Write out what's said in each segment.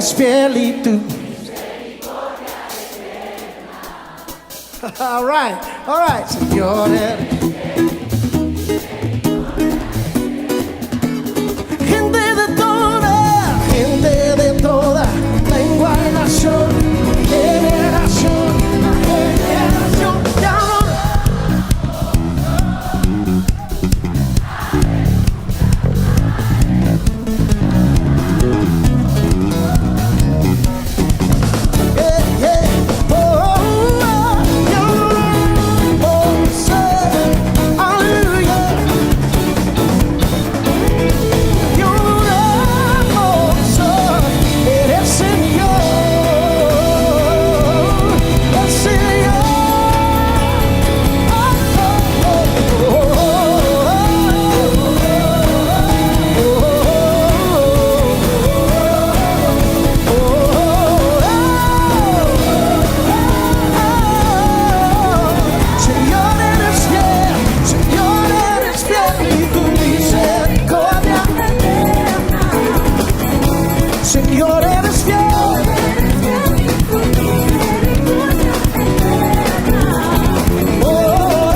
eres fiel y tú. All right, Señor eres. Gente de toda lengua y nación, generación a generación, te adora. Señor, eres fiel. Oh,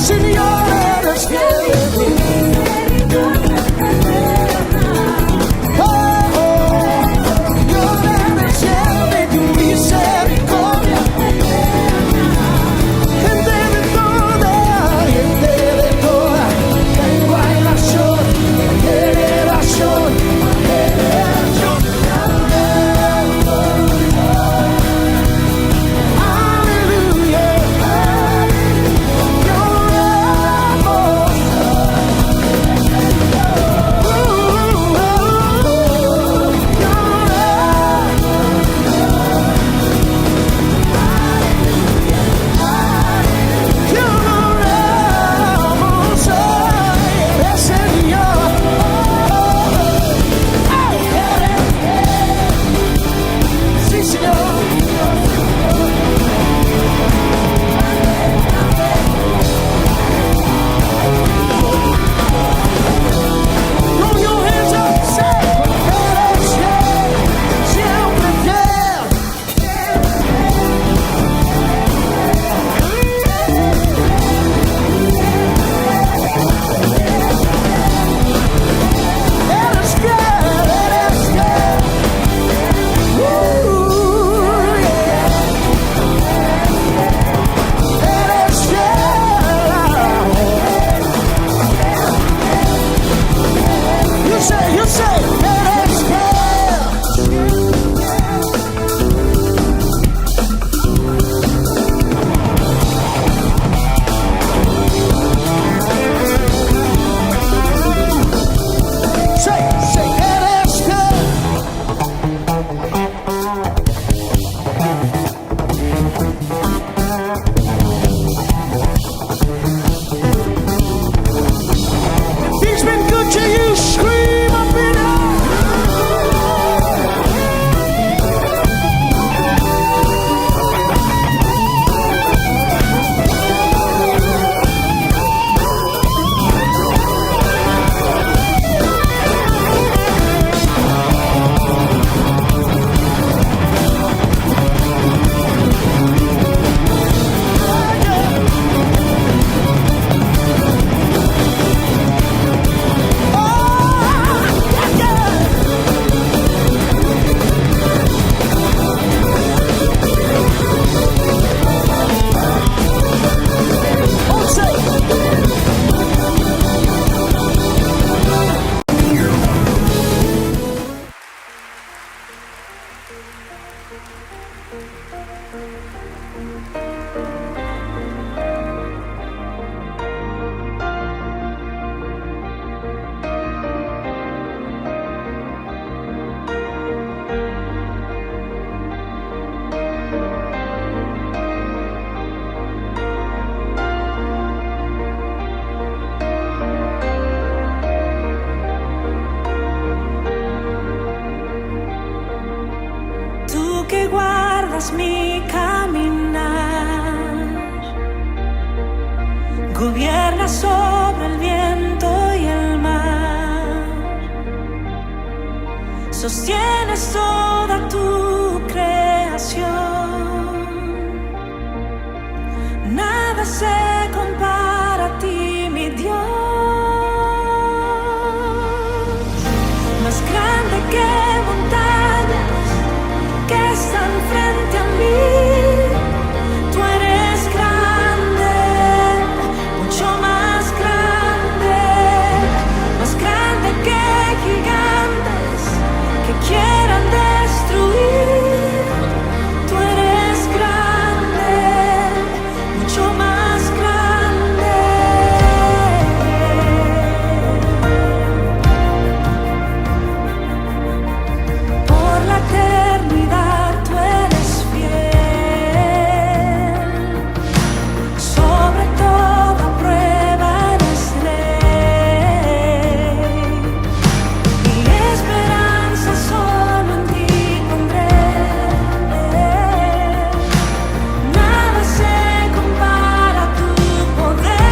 Señor, eres fiel. Oh, Señor, eres fiel y tu misericordia. Gente de toda lengua y nación, generación. mi caminar, gobierna sobre el viento y el mar, sostienes toda tu creación. Nada se compara a ti, mi Dios. Más grande que montañas que están frente a mí. Tú eres grande, mucho más grande que gigantes que quieran destruir. Tú eres grande, mucho más grande. Por la eternidad tú eres fiel. Sobre toda prueba eres rey. Mi esperanza solo en ti pondré. Nada se compara a tu poder.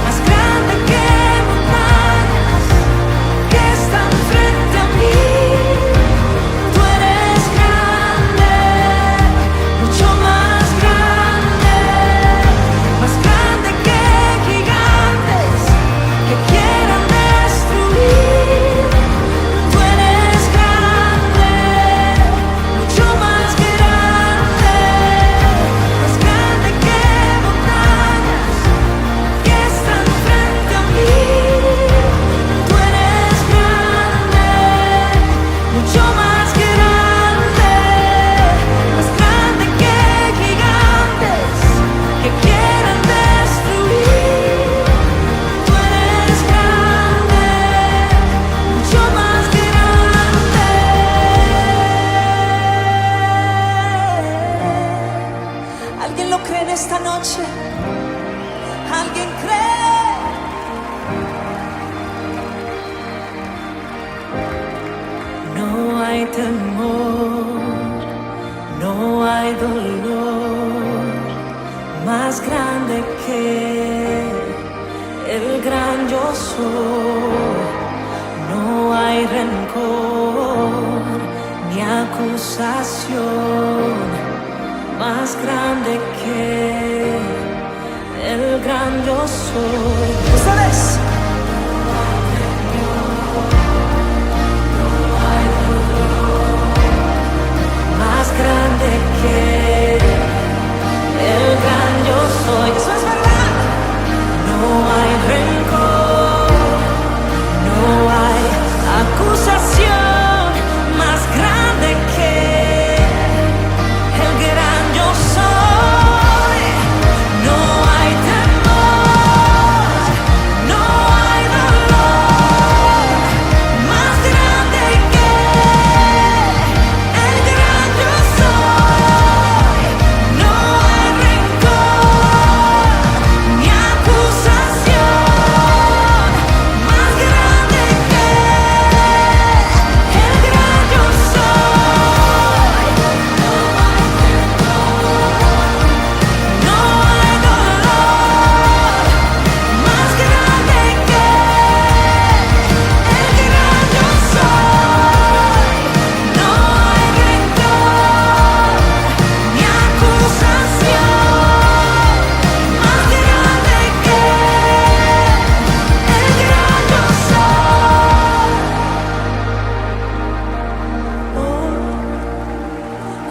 Más grande que montañas que están frente a mí. Tú eres grande, mucho más grande que gigantes que quieran destruir. Tú eres grande, mucho más grande que montañas que están frente a mí. Tú eres grande, mucho más grande que gigantes que quieran destruir. Tú eres grande, mucho más grande. ¿Alguien lo cree en esta noche? ¿Alguien cree? No hay temor, no hay dolor más grande que el gran yo soy. No hay rencor ni acusación más grande que el gran yo soy. ¿Sabes? Más grande que el gran yo soy. Eso es verdad. No hay rencor, no hay acusación más grande que el gran yo soy. No hay temor, no hay dolor más grande que el gran yo soy. No hay rencor ni acusación más grande que el gran yo soy. No hay dolor más grande que el gran yo soy. No hay rencor ni acusación más grande que el gran yo soy.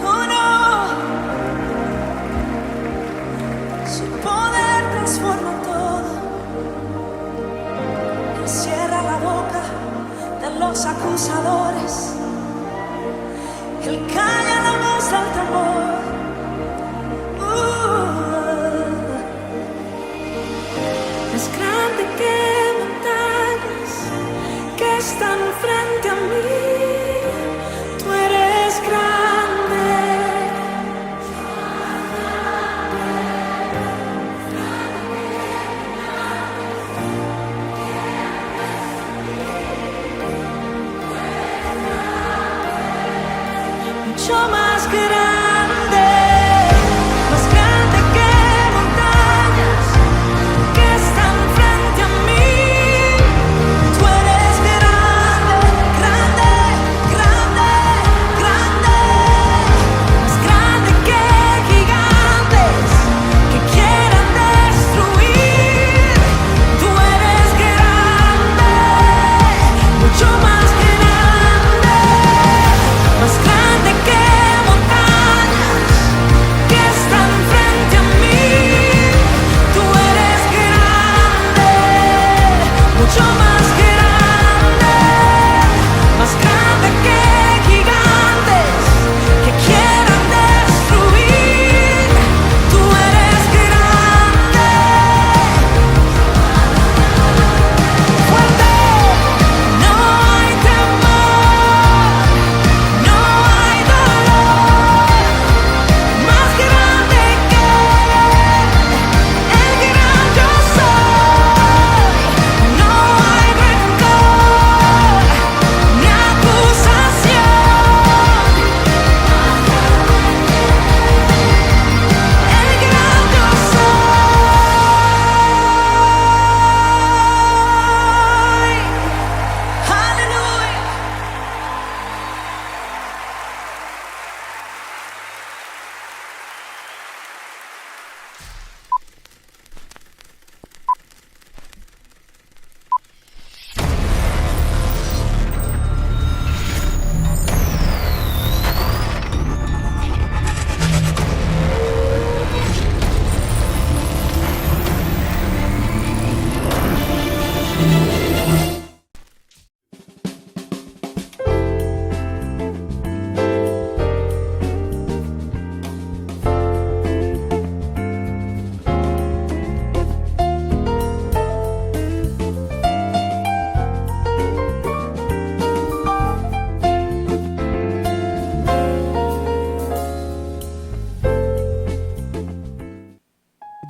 Oh no, su poder transforma todo. Él cierra la boca de los acusadores. Él calla la voz del temor. Es grande que montañas que están frente a mí. Tú eres grande. Mucho más grande que montañas que están frente a mí. Tú eres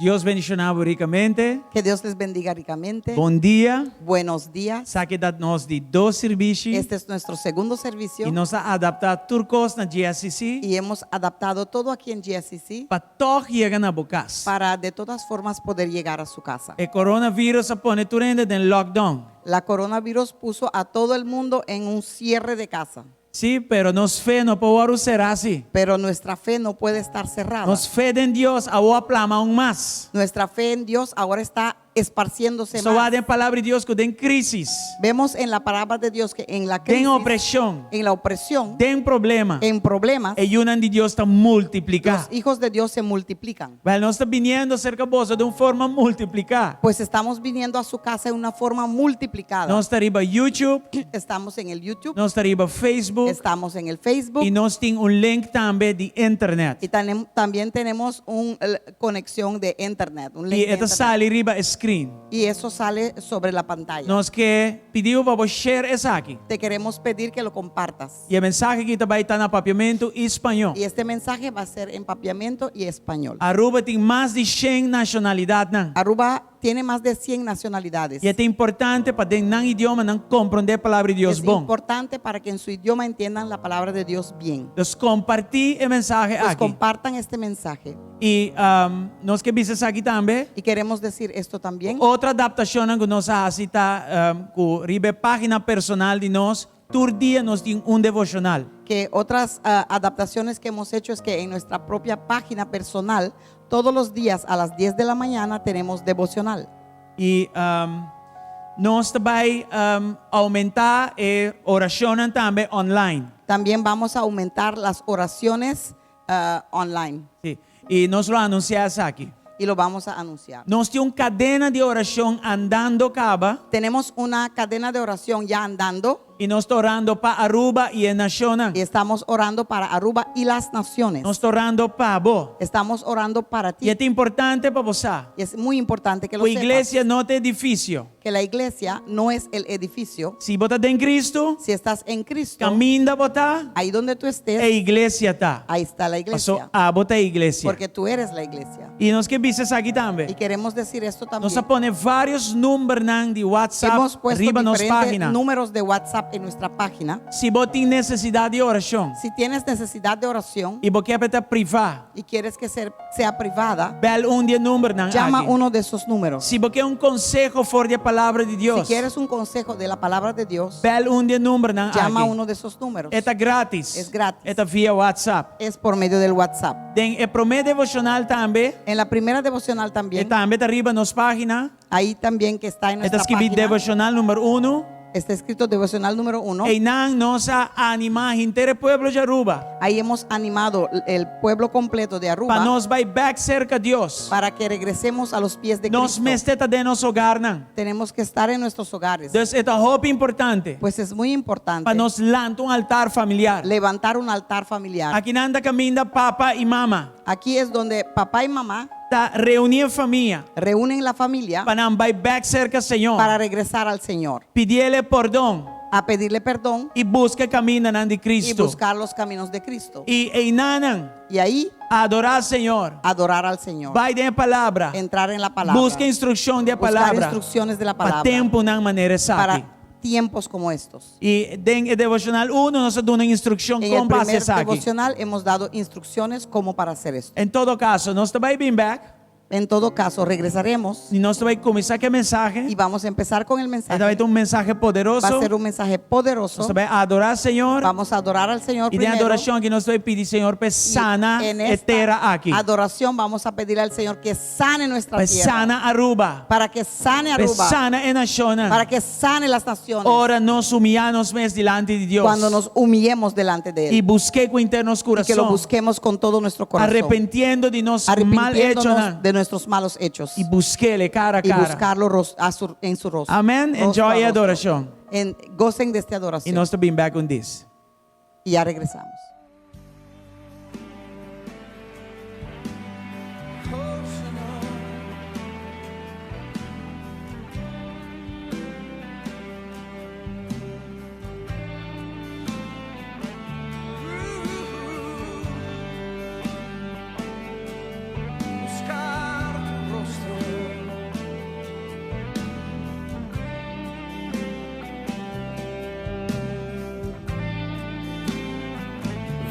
Deus bendicionar ricamente. Que Dios les bendiga ricamente. Bom dia. Buenos días. Saque dat nós de 2 serviços Este es nuestro segundo servicio e nós a adaptar turcos na GSCC y hemos adaptado todo aquí en GSCC para toch chegar na bocas. para de todas formas poder llegar a su casa. E coronavírus a pone turende den lockdown. La coronavirus puso a todo el mundo en un cierre de casa, Sí, pero nos fe no pode ser assim. pero nuestra fe no puede estar cerrada. Nos fe en Deus a o aplama um mais. Nuestra fe en Dios ahora está esparciéndose Só há más. den palavra de Deus que den crisis, Vemos en la palabra de Dios que en la den crisis, opressão, en la opresión, den problema. en problemas, E unan de Deus está multiplicar. los hijos de Dios se multiplican. Well, nós está viniendo cerca de vos de uma forma multiplicar. Pues estamos viniendo a su casa de una forma multiplicada. Nós está arriba YouTube, Estamos en el YouTube, nós está arriba Facebook estamos en el Facebook e nós tem link também de internet. y también tenemos una conexión de internet. Un link E de esta internet. sale arriba screen. Y eso sale sobre la pantalla. Nós que pediu para você share essa aqui. Te queremos pedir que lo compartas. E a mensagem aqui também está no papiamento espanhol. Y este mensaje va a ser en papiamento y español. Aruba tem mais de 100 nacionalidades. Aruba tiene más de 100 nacionalidades. E é importante para den nan idioma nan compreender a palavra de Deus Es bom. importante para que en su idioma entiendan la palabra de Dios bien. Nós compartilhar a mensagem Pues aqui. compartan este mensaje. E nós que vimos aqui também. Y queremos decir esto también. Outra adaptação que nós fazemos está com a página personal de nós. Todo dia nós temos devocional. Que otras adaptaciones que hemos hecho es que en nuestra propia página personal, todos los días a las 10 de la mañana tenemos devocional. E nós também aumentar a oração também online. También vamos a aumentar las oraciones online Sim. E nós lo anunciamos aqui. y lo vamos a anunciar. Nós temos uma cadena de oração andando caba Tenemos una cadena de oración ya andando e nós estamos orando para Aruba e a nação. y estamos orando para Aruba y las naciones. Nós estamos orando para vos. Estamos orando para ti. E é importante para você. Y es muy importante que lo A sepas, igreja não é edifício. que la iglesia no es el edificio. Se você está em Cristo, Si estás en Cristo, caminha botar, ahí donde tú a estés, igreja está. ahí está la Passou iglesia. a botar a igreja. Porque tú eres la iglesia. E nós que vimos aqui Y também. queremos decir esto también. Nós ponemos vários números de WhatsApp Hemos puesto arriba na diferentes página. números de WhatsApp en nuestra página. Se você tem necessidade de oração Si tienes necesidad de oración e você quer estar privado, y quieres que sea privada, bel de número llama aqui. uno de esos números. Se você quer conselho fora da palavra de Si Deus, quieres un consejo de la palabra de Dios, bel de número llama aqui. uno de esos números. Está grátis. Es gratis. Está via WhatsApp. Es por medio del WhatsApp. Tem o primeiro devocional também. En la primera devocional E también, também está arriba nas páginas. ahí también que está en Está nuestra escrito página, devocional número 1. está escrito devocional número 1. E não nos anima inteiro pueblo de Aruba. Ahí hemos animado el pueblo completo de Aruba Para nos vai back cerca de Deus. para que regresemos a los pies de Nos Cristo. mesteta de nosso hogar não. Tenemos que estar en nuestros hogares. Então é roupa importante. Pues es muy importante Para nos lançar altar familiar. levantar un altar familiar. Aqui nanda caminha papa e mama. Aquí es donde papá y mamá Tá reunir a família. reúnen la familia Para não vai back cerca Senhor. para regresar al Señor, Pedir-lhe perdão a pedirle perdón e busca caminho de y Cristo. buscar los caminos de Cristo. E nanan Y ahí adorar Senhor. adorar al Señor. Vai de palavra. Entrar en la palabra. Busca instrução de Buscar palavra. instrucciones de la Para palabra. tempo na maneira sabe. Para tiempos como estos. E den o devocional 1 nós damos uma instrução En el como fazer primer isso aqui. devocional hemos dado instrucciones como para hacer esto. Em todo caso, nós também bem back En todo caso, regresaremos e nós também começar com a y mensagem. vamos a empezar con el Esta mensaje. vai ter um mensagem poderoso. Va a ser un mensaje poderoso. Nós também adorar o Senhor. Vamos a adorar al Señor E de primero. adoração que nós vamos pedir, Senhor, para Y sana en a esta terra aqui. adoración vamos a pedir al Señor que sane nuestra Para tierra. sana Aruba. Para que sane Para Aruba. sana a nação. Para que sane las naciones. Ora nos humilhamos mesmo diante de Deus. Cuando nos humillemos delante de E Él. busquei com internos Y que lo coração. busquemos con todo nuestro corazón. Arrepentiendo de nos mal hecho. Arrepintiéndonos de nuestros malos hechos. E busquei-le cara a Y cara. buscarlo en su rostro. Amém? Rostro a Enjoy a rostro. adoração. Gocen de esta E adoración. nós também back on this. Y ya regresamos. buscar tu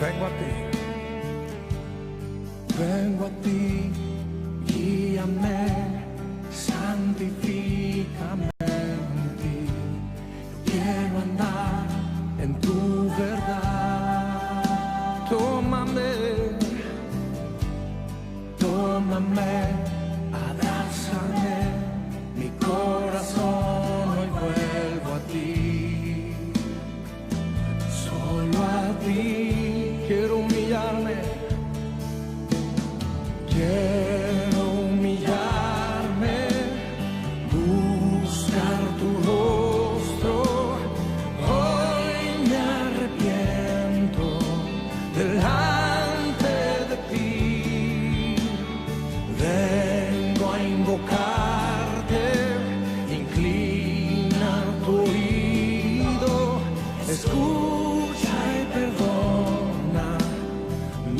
vengo a ti, vengo a ti, guíame, santifícame en ti. Quiero andar en tu verdad. Tómame, tómame, abrázame, mi corazón hoy vuelvo a ti. Solo a ti quiero humillarme, quiero humillarme, buscar tu rostro. Hoy me arrepiento delante de ti. Vengo a invocarte, inclina tu oído, escucha y perdona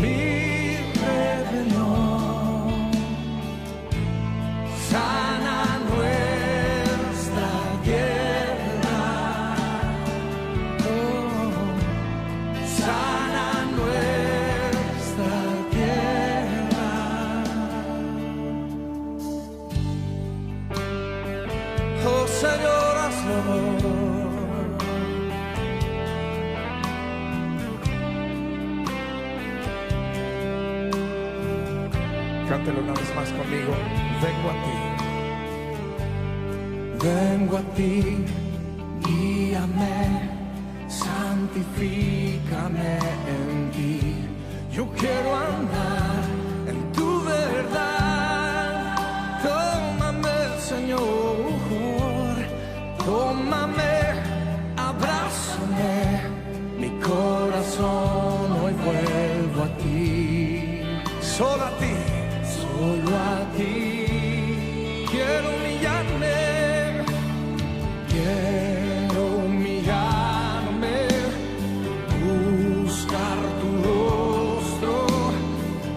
mi rebelión. Sana nuestra tierra, oh, sana nuestra tierra. Oh Señor, hazlo. Cántelo una vez más conmigo. Vengo a ti, vengo a ti, guíame, santifícame en ti. Yo quiero andar en tu verdad. Tómame, Señor, tómame, abrázame, mi corazón hoy vuelvo a ti. Solo a ti, solo a ti quiero humillarme, quiero humillarme, buscar tu rostro.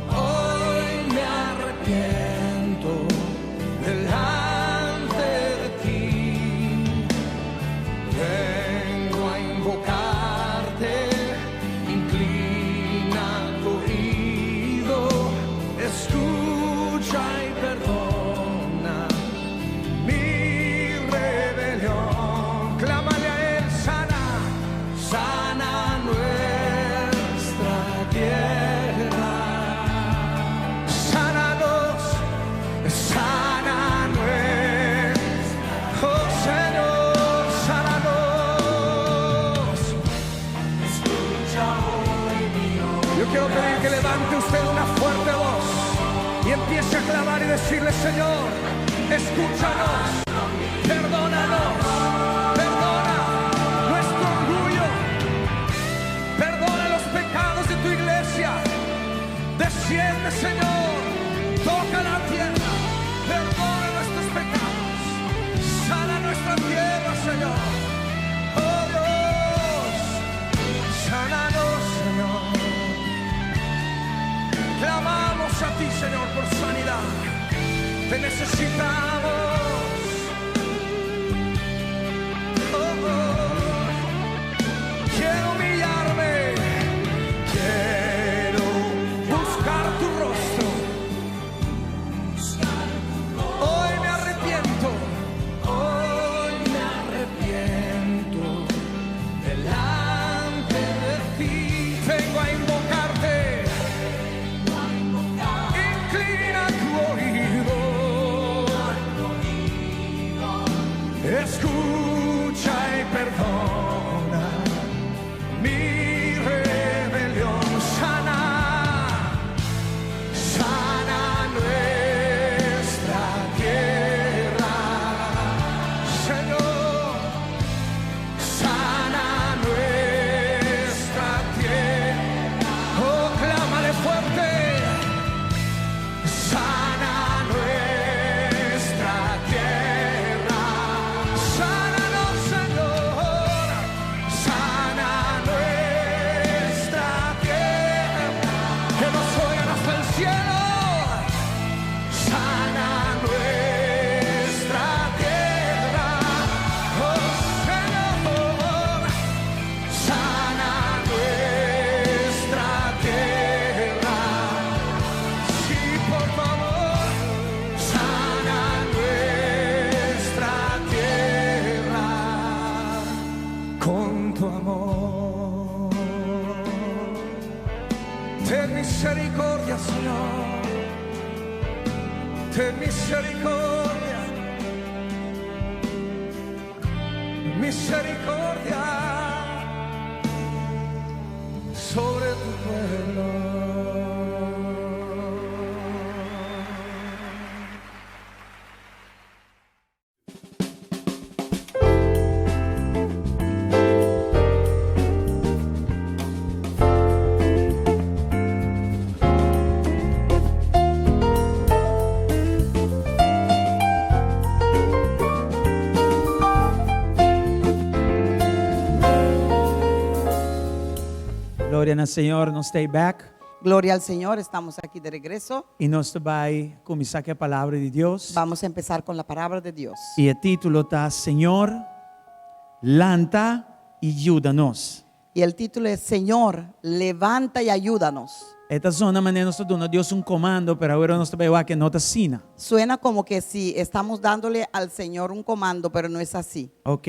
Hoy me arrepiento delante de ti. Vengo a invocarte, inclina tu oído, escucha y perdona mi rebelión. Clámale a él, sana, sana nuestra tierra. Sánanos, sana nuestra, oh Señor, sánanos. Escucha hoy mi oración. Yo quiero pedir que levante usted una fuerte voz y empiece a clamar y decirle: Señor, escúchanos, perdónanos, perdona nuestro orgullo, perdona los pecados de tu iglesia. Desciende, Señor, toca la tierra, perdona nuestros pecados, sana nuestra tierra, Señor. Oh Dios, sánanos, Señor. Clamamos a ti, Señor, por sanidad. Te necesitamos. Oh, oh. Quiero humillarme, quiero buscar tu rostro. Hoy me arrepiento, hoy me arrepiento delante de ti. Vengo a invocarte. Inclina tu oído, Ten misericordia, Señor. Ten misericordia. Misericordia sobre tu pueblo. Gloria al Senhor, nós estamos back Gloria al Señor, estamos aquí de regreso. e nós vai começar com a palavra de Deus. Vamos a empezar con la palabra de Dios. E o título está Senhor, lanta e ajuda-nos. Y el título es Señor, levanta y ayúdanos. Esta é uma maneira nós estamos dando a Deus comando, pero agora nós também vai que nota sina, Suena como que si estamos dándole al Señor un comando, pero no es así. ok?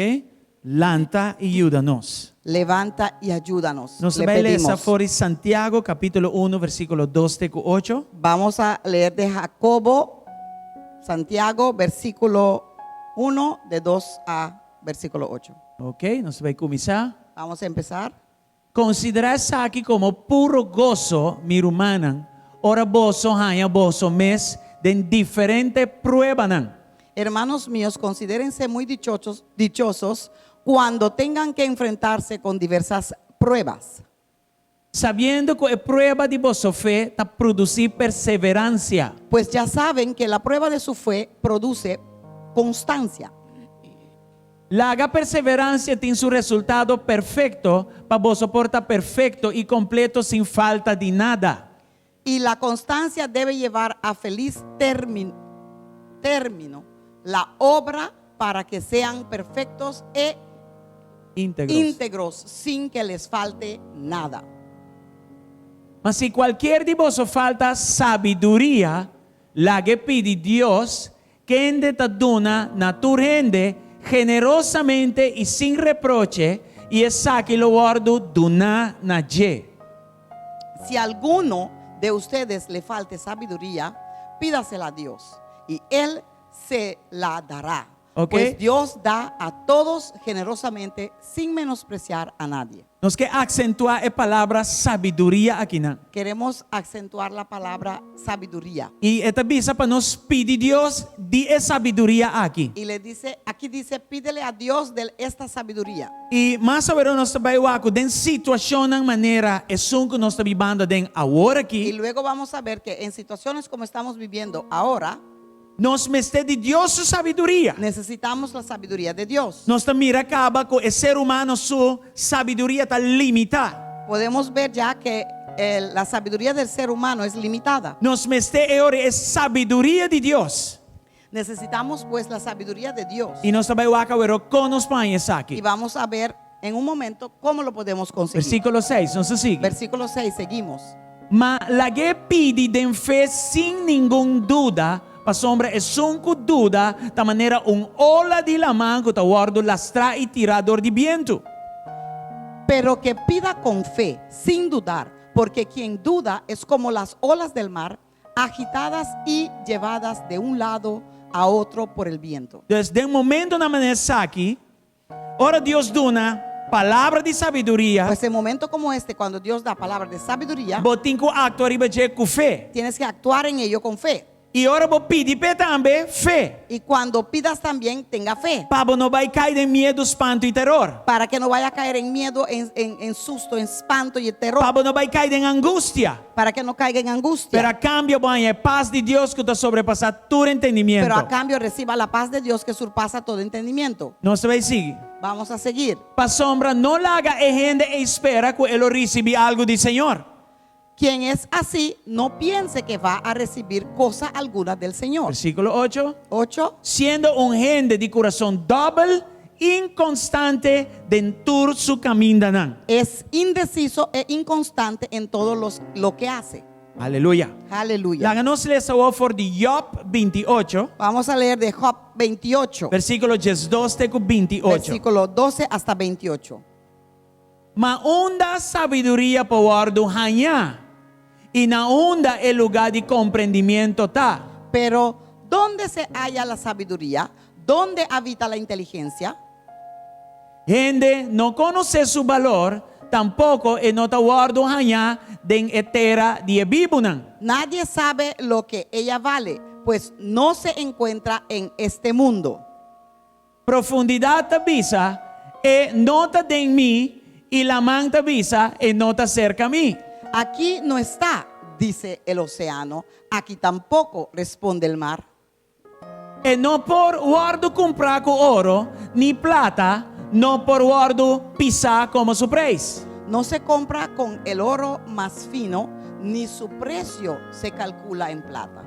Lanta e ajuda-nos. Levanta y ayúdanos. Nós Le vai ler essa pedimos. fora em Santiago, capítulo 1, versículo 2 até 8. Vamos a leer de Jacobo, Santiago, versículo 1, de 2 a versículo 8. Ok? Nós vai começar. Vamos a empezar. Considera isso aqui como puro gozo, mi hermana. Ora bozo, haya bozo, mes, de diferente prueba nan. Hermanos míos, considérense muy dichosos cuando tengan que enfrentarse con diversas pruebas, Sabiendo que a prueba de vossa fé está produzir perseverancia. pues ya saben que la prueba de su fe produce constancia. La haga perseverancia tiene su resultado perfecto, para vos soporta perfecto y completo sin falta de nada. Y la constancia debe llevar a feliz término la obra para que sean perfectos e íntegros sin que les falte nada. Mas si cualquier de vos falta sabiduría, la que pide Dios, que en te dona naturalmente, generosamente y sin reproche, y esa que lo guardo duna naye. Si a alguno de ustedes le falte sabiduría, pídasela a Dios y Él se la dará. Ok. Pues Dios da a todos generosamente sin menospreciar a nadie. Nos que acentuar la palabra sabiduría aquí, ¿no? Queremos acentuar la palabra sabiduría. Y esta visa para nos pedir Dios de sabiduría aquí. Y le dice, aquí dice, pídele a Dios de esta sabiduría. Y más sobre nos trabajo den situación en manera es un que nos está viviendo den ahora Y aquí. luego vamos a ver que en situaciones como estamos viviendo ahora, Nos mete de Dios su sabiduría. necesitamos la sabiduría de Dios. Nos mira acaba con el ser humano su sabiduría está limitada. Podemos ver ya que la sabiduría del ser humano es limitada. Nos mete ahora es sabiduría de Dios. Necesitamos pues la sabiduría de Dios. Y nos trabajo ahora con los países Y aquí. vamos a ver en un momento cómo lo podemos conseguir. Versículo 6, nos sigue. Versículo 6, seguimos. Ma la que pide de fe sin ninguna duda, pa sombra es un que duda, de manera un ola de la mano que te guardo lastra y tirador de viento. Pero que pida con fe, sin dudar, porque quien duda es como las olas del mar, agitadas y llevadas de un lado a otro por el viento. Desde el momento en la manera aquí, ahora Dios da una palabra de sabiduría, Pues en momentos como este, cuando Dios da palabras de sabiduría, botín que actuar y con fe. tienes que actuar en ello con fe. Y ahora vos pide también fe. Y cuando pidas también, tenga fe. Pablo no va a caer en miedo, espanto y terror. Para que no vaya a caer en miedo, en susto, en espanto y en terror. Pablo no va a caer en angustia. Para que no caiga en angustia. Pero a cambio, vaya paz de Dios que te sobrepasa todo entendimiento. Pero a cambio reciba la paz de Dios que surpasa todo entendimiento. No se va a seguir. Vamos a seguir. Pa sombra, no la haga gente e espera que él reciba algo del Señor. Quien es así, no piense que va a recibir cosa alguna del Señor. Versículo 8. 8. Siendo un gente de corazón doble, inconstante, dentro su camino. Es indeciso e inconstante en todo lo que hace. Aleluya. Aleluya. Láganos esa offer de Job 28, Vamos a leer de Job 28, versículo 12 teco 28. versículo 12 hasta 28. Ma onda sabiduría por guardo hanya, y naunda el lugar de comprendimiento ta. Pero ¿dónde se halla la sabiduría? ¿Dónde habita la inteligencia? Gente no conoce su valor, tampoco en nota guardo hanya den etera die bibunan. Nadie sabe lo que ella vale, pues no se encuentra en este mundo. Profundidad tabisa e nota den mi y la man tabisa e nota cerca a mí. Aquí no está, dice el océano. Aquí tampoco, responde el mar. E no por guardo comprar con oro ni plata, no por guardo pisar como su precio. No se compra con el oro más fino, ni su precio se calcula en plata.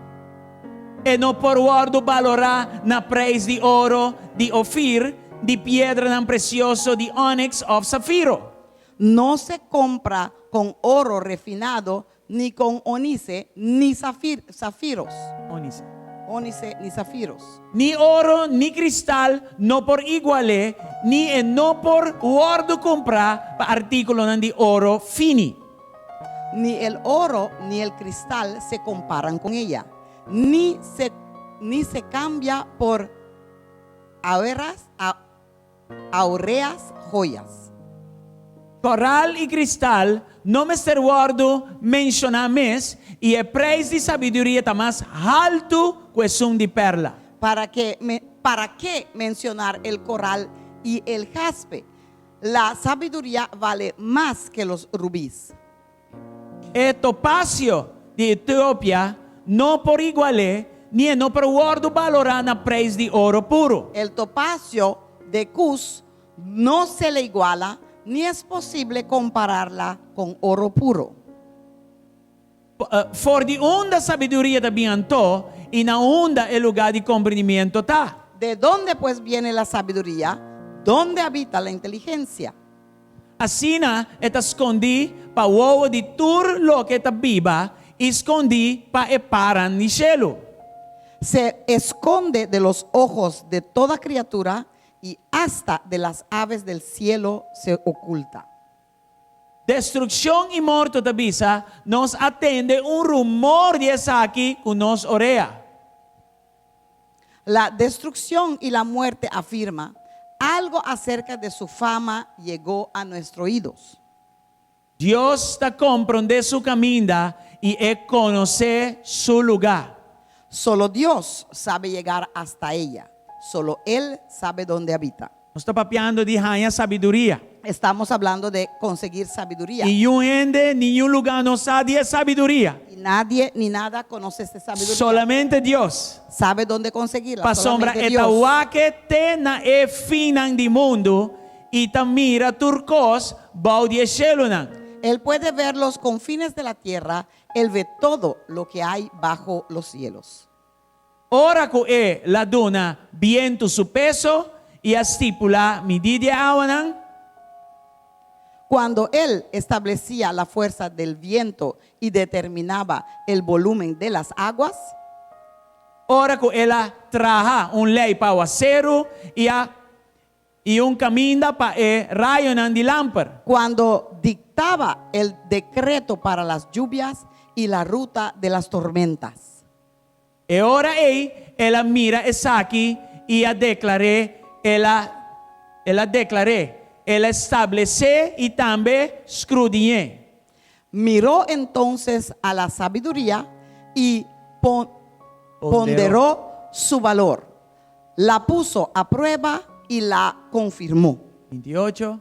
E no por guardo valorar na preço de oro, de ofir, de piedra tan precioso, de onyx of zafiro. No se compra con oro refinado, ni con onice, ni zafiros. Onyx. Ónice ni zafiros. Ni oro, ni cristal, no por iguale, ni e no por guardo comprar pa artículo nan de oro fini. Ni el oro ni el cristal se comparan con ella, ni se cambia por aureas joyas. Coral e cristal não me ser guardo mencionar mes e é preço de sabedoria está mais alto que o de perla. ¿Para qué mencionar el coral y el jaspe? La sabiduría vale más que los rubíes. E topacio de Etiópia não por iguale, nem não por guardo valorar na preço de ouro puro. El topacio de Cus no se le iguala, ni es posible compararla con oro puro. For de onda sabedoria da bianto e na onda é lugar de compreendimento tá. ¿De dónde pues viene la sabiduría? ¿Dónde habita la inteligencia? Asina eta escondi pa uovo de tur lo que ta biba, escondi pa e paran ni cielo. Se esconde de los ojos de toda criatura y hasta de las aves del cielo se oculta. Destrucción y muerte tabisa nos atende un rumor de aquí que nos orea. La destrucción y la muerte afirma algo acerca de su fama llegó a nuestros oídos. Dios está comprende su camino y conoce su lugar. Solo Dios sabe llegar hasta ella. Solo Él sabe dónde habita. No está papeando de hanya sabiduría. Estamos hablando de conseguir sabiduría. Ni un ende, ni un lugar no sabe de sabiduría. Y nadie ni nada conoce esta sabiduría. Solamente Dios. Sabe dónde conseguirla. Pa sombra Solamente Dios. etawake te na e finan di mundo y tamira turcos bau de shelunan. Él puede ver los confines de la tierra. Él ve todo lo que hay bajo los cielos. Ora que la dona viento su peso y estipula medida awanan. Cuando Él establecía la fuerza del viento y determinaba el volumen de las aguas, Ora que ela traja un ley para o acero y un camino para rayonan de lámpara. cuando dictaba el decreto para las lluvias y la ruta de las tormentas. E ora ela mira essa aqui e a declaré, ela estabelece y también escudriñé. Miró entonces a la sabiduría y ponderó su valor. La puso a prueba y la confirmó. 28.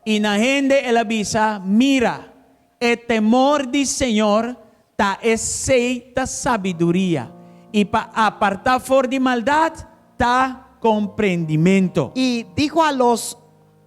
Y na gente ela avisa, mira, el temor del Señor ta aceita sabiduría. Y para apartar for de maldad ta comprendimiento. Y dijo a los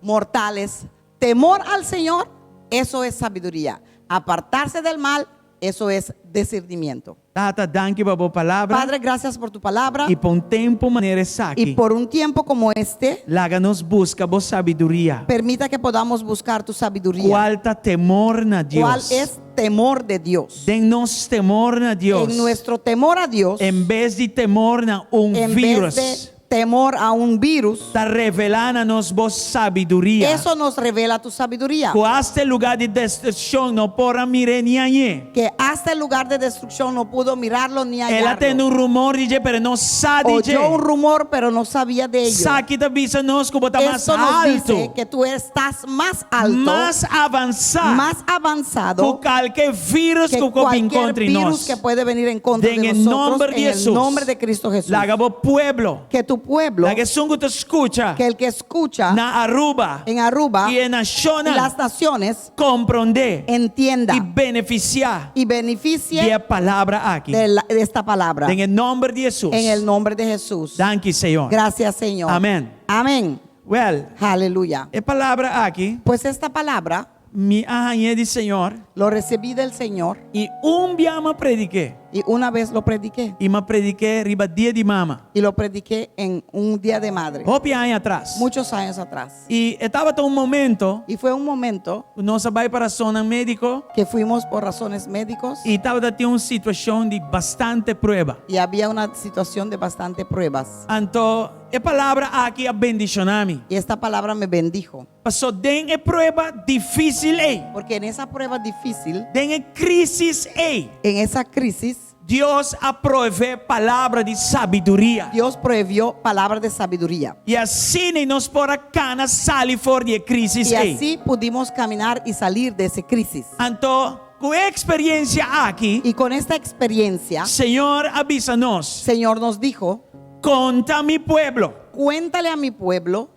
mortales, temor al Señor, eso es sabiduría. Apartarse del mal, eso es discernimiento. Tata, danke por palabra. Padre, gracias por tu palabra. Y por un tiempo maneira Y aqui. por un tiempo como este, Láganos busca vos sabiduría. permita que podamos buscar tu sabiduría. ¿Cuál ta temor na Dios? ¿Cuál es temor de Dios? Dennos temor na Dios. En nuestro temor a Dios, En vez de temor na un en virus. vez de temor a un virus, está revelando-nos vossa sabedoria. eso nos revela tu sabiduría. Que este lugar de destruição não pode mirar ninguém. Que hasta el lugar de destrucción no pudo mirarlo ni Ela tem hallarlo. rumor de pero não sabe de. Oyó un rumor, pero no sabía de ello. Sabe que avisa-nos que está mais Esto nos dice alto, que tú estás más alto, mais avançado, más que avanzado qualquer vírus que que cualquier encontre virus nós. que puede venir en contra En de el nosotros nombre de en el Jesús. nombre de Cristo Jesús. Laga o pueblo, Que tu pueblo, la que son que te escucha que el que escucha na Aruba en Aruba e na y Shona las naciones compreender entienda e beneficiar y de beneficie a palavra aqui. de esta palabra. En el nombre de Jesús. En el nombre de Jesús. Danke, Senhor. Gracias, Señor. Amén. Amén. Well, Aleluya. a palavra aqui, Pues esta palabra me arranhei de Senhor lo recibí del Señor e dia me prediquei. y una vez lo prediqué. E me prediquei riba dia de mama. Y lo prediqué en un día de madre, Hopi anos atrás. muchos años atrás. E estava um momento, Y fue un momento nós vai para a zona médico que fuimos por razones médicos e estava tendo uma situação de bastante prueba. y había una situación de bastante pruebas. Então, a palavra aqui abendicioname. Y esta palabra me bendijo. Passou den a prueba difícil aí. Porque en esa prueba difícil, Den a crise aí. en esa crisis, Deus aprove palavra de sabedoria. Dios prohibió palabras de sabiduría. E assim nós por cana sair fora de crise Y aí. así pudimos caminar y salir de esa crisis. Então, com a experiência aqui, Y con esta experiencia, Senhor avisa-nos. Señor nos dijo, Conta mi pueblo. cuéntale a mi pueblo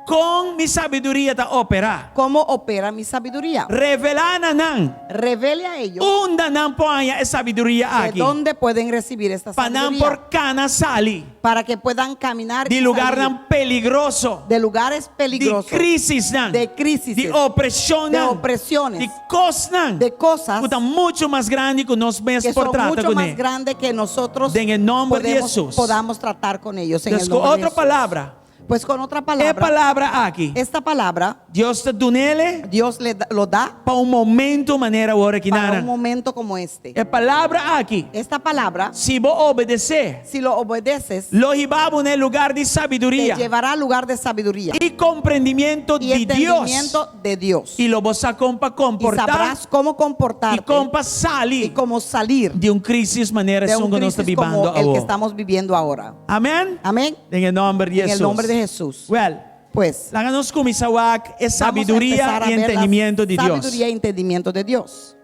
Com mi sabedoria ta operar. cómo opera mi sabiduría. Revelar nan. Revele a ellos Unda nan ponha a sabedoria de aqui. dónde pueden recibir esta Para não sabiduría. por cana sali. Para que puedan caminar De y lugar salir nan peligroso. de lugares De peligrosos, crisis nan. de crisis, De opressão de nan. opresiones, De cosas nan. de cosas Que está muito mais grande que nós mesmos que por son tratar mucho com más ele. grandes que nosotros En el nombre de Jesús. podamos tratar con ellos en el Então, com nombre de outra Jesús. palavra. Pues con otra É palabra, palavra aqui. esta palabra Deus te dá nele Dios lo da para momento maneira hora que para un nada. momento como este. É palavra aqui. Esta palabra, Se vos obedecer, si lo obedeces, lo llevamos en el lugar de te sabiduría llevará al lugar de sabiduría y comprendimiento y de Dios. entendimiento de Dios. Y lo vas a Y comportar sabrás cómo y comportarte cómo y salir cómo salir de un crisis manera de un que nos está crisis vivando como el que ahora. estamos viviendo ahora. Amén. Amén. En el nombre de En Jesús. el nombre de Jesús. Well, Pues la nos comisawak es vamos a sabiduría empezar a y ver la entendimiento de Dios. sabiduría y entendimiento de Dios.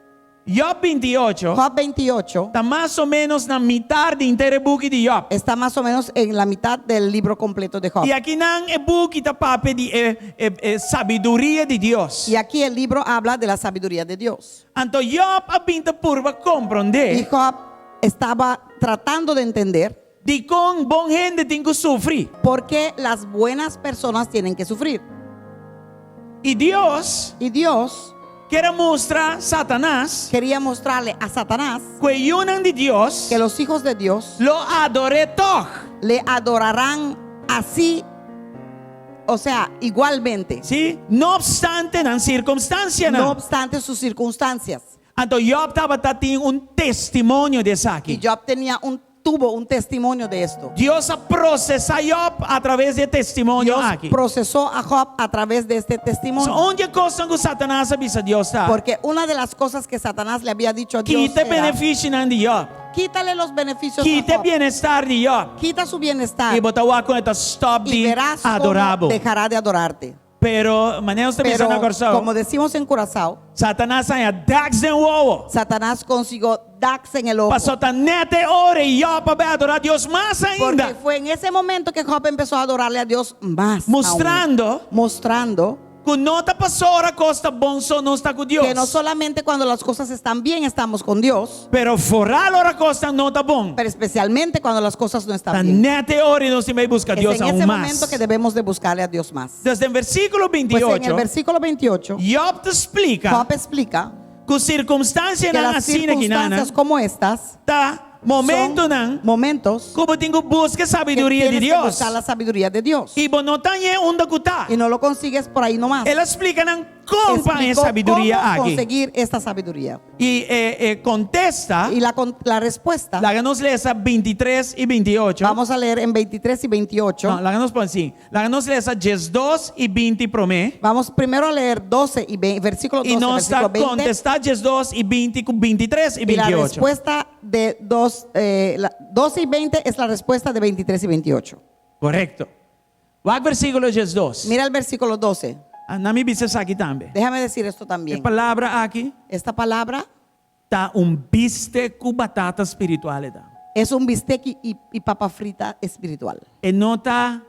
Job 28 Job 28 está más o menos na mitad de entero book de Job. está más o menos en la mitad del libro completo de Job. Y aquí nan el book está pape de sabiduría de Dios. Y aquí el libro habla de la sabiduría de Dios. Anto Job a pinta purva Y comprender Job estaba tratando de entender de con bon gente tem que sufrir. por qué las buenas personas tienen que sufrir. Y Dios Y Dios quiere mostrar a Satanás quería mostrarle a Satanás que unan de Dios que los hijos de Dios lo adore toch. le adorarán así, o sea, igualmente, ¿Sí? No obstante en circunstancia. no No. obstante sus circunstancias. Anto Job estaba teniendo un testimonio de eso Y aquí. Job tuvo un testimonio de esto. Dios procesa a Job a través de testimonio Dios aquí. procesó a Job a través de este So, testimonio. onde cosa que Satanás avisa Dios está. Porque una de las cosas que Satanás le había dicho a Dios Quita era, beneficio de Job. quítale los beneficios Quita a Job, bienestar de Job. quita su bienestar Y botawa con esta stop y de verás cómo adorable. dejará de adorarte. Pero maneira está Pero pensando agora. como decimos en Curazao, Satanás hay dags de huevo. Satanás consiguió dax en el ojo. Passou tá nete hora e Job para adorar a Deus mais Porque ainda. fue en ese momento que Job empezó a adorarle a Dios más. Mostrando aún. Mostrando que não está passou a costa bom só não está com Deus. que no solamente cuando las cosas están bien estamos con Dios, Pero fora a costa não está bom. pero especialmente cuando las cosas no Tá están bien. nete hora e nós temos que buscar Es Deus en ese aún momento mais. que debemos de buscarle a Dios más. Desde o versículo Pues en 28, el versículo 28, Job te explica Job explica que circunstância que não las assim que nana circunstancias como estas tá Momento nang momentos kubo tingo busca que sabiduría de tienes que Dios. buscar la sabiduría de Dios. Y bonotanye unda kuta. Y no lo consigues por ahí nomás. Él explica nang cómo Explicó sabiduría cómo aquí. conseguir esta sabiduría. Y contesta, Y la respuesta, la ganos lesa 23 y 28. vamos a leer en 23 y 28. No, la ganos pon así. La ganos lesa 2 y 20 promé. Vamos primero a leer 12 y 20, versículo 12, Y no está versículo 20. contestar 2 y 20 con 23 y Y la 28. respuesta de 12 y 20 es la respuesta de 23 y 28. Correcto. Va versículo 2. Mira el versículo 12. Nami bises aquí también. Déjame decir esto ¿Qué también. palabra aquí? Esta palabra Está bistec con batata espiritual. es un bistec y papa frita espiritual. Nota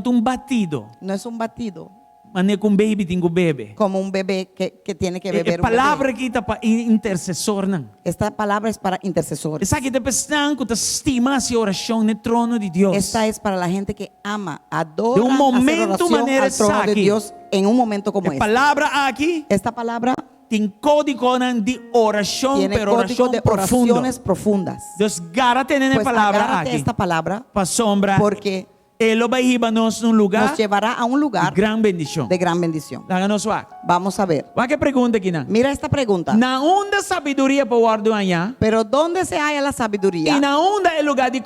un batido. No es un batido Mané con baby tengo bebé. como un bebé que tiene que beber un Palabra bebé. que está para intercesor. Esta palabra es para intercesores. Esa que te pestan con estima hacia oración en el trono de Dios. Esta es para la gente que ama, adora, De un hacer momento oración manera al trono de aquí. Dios en un momento como este. Palabra aquí Esta palabra tiene código de oración, tiene pero código oración de profunda. oraciones profundas. Dios gárate en la Pues palabra agárrate aquí. esta palabra Para sombra. porque Él lo va a llevarnos a un lugar nos llevará a un lugar de gran bendición. de gran bendición. Háganos va. Vamos a ver. Va que pregunta aquí. Mira esta pregunta. Na onda sabiduría para guardar allá. Pero ¿dónde se halla la sabiduría? Y na onda el lugar de ¿Dónde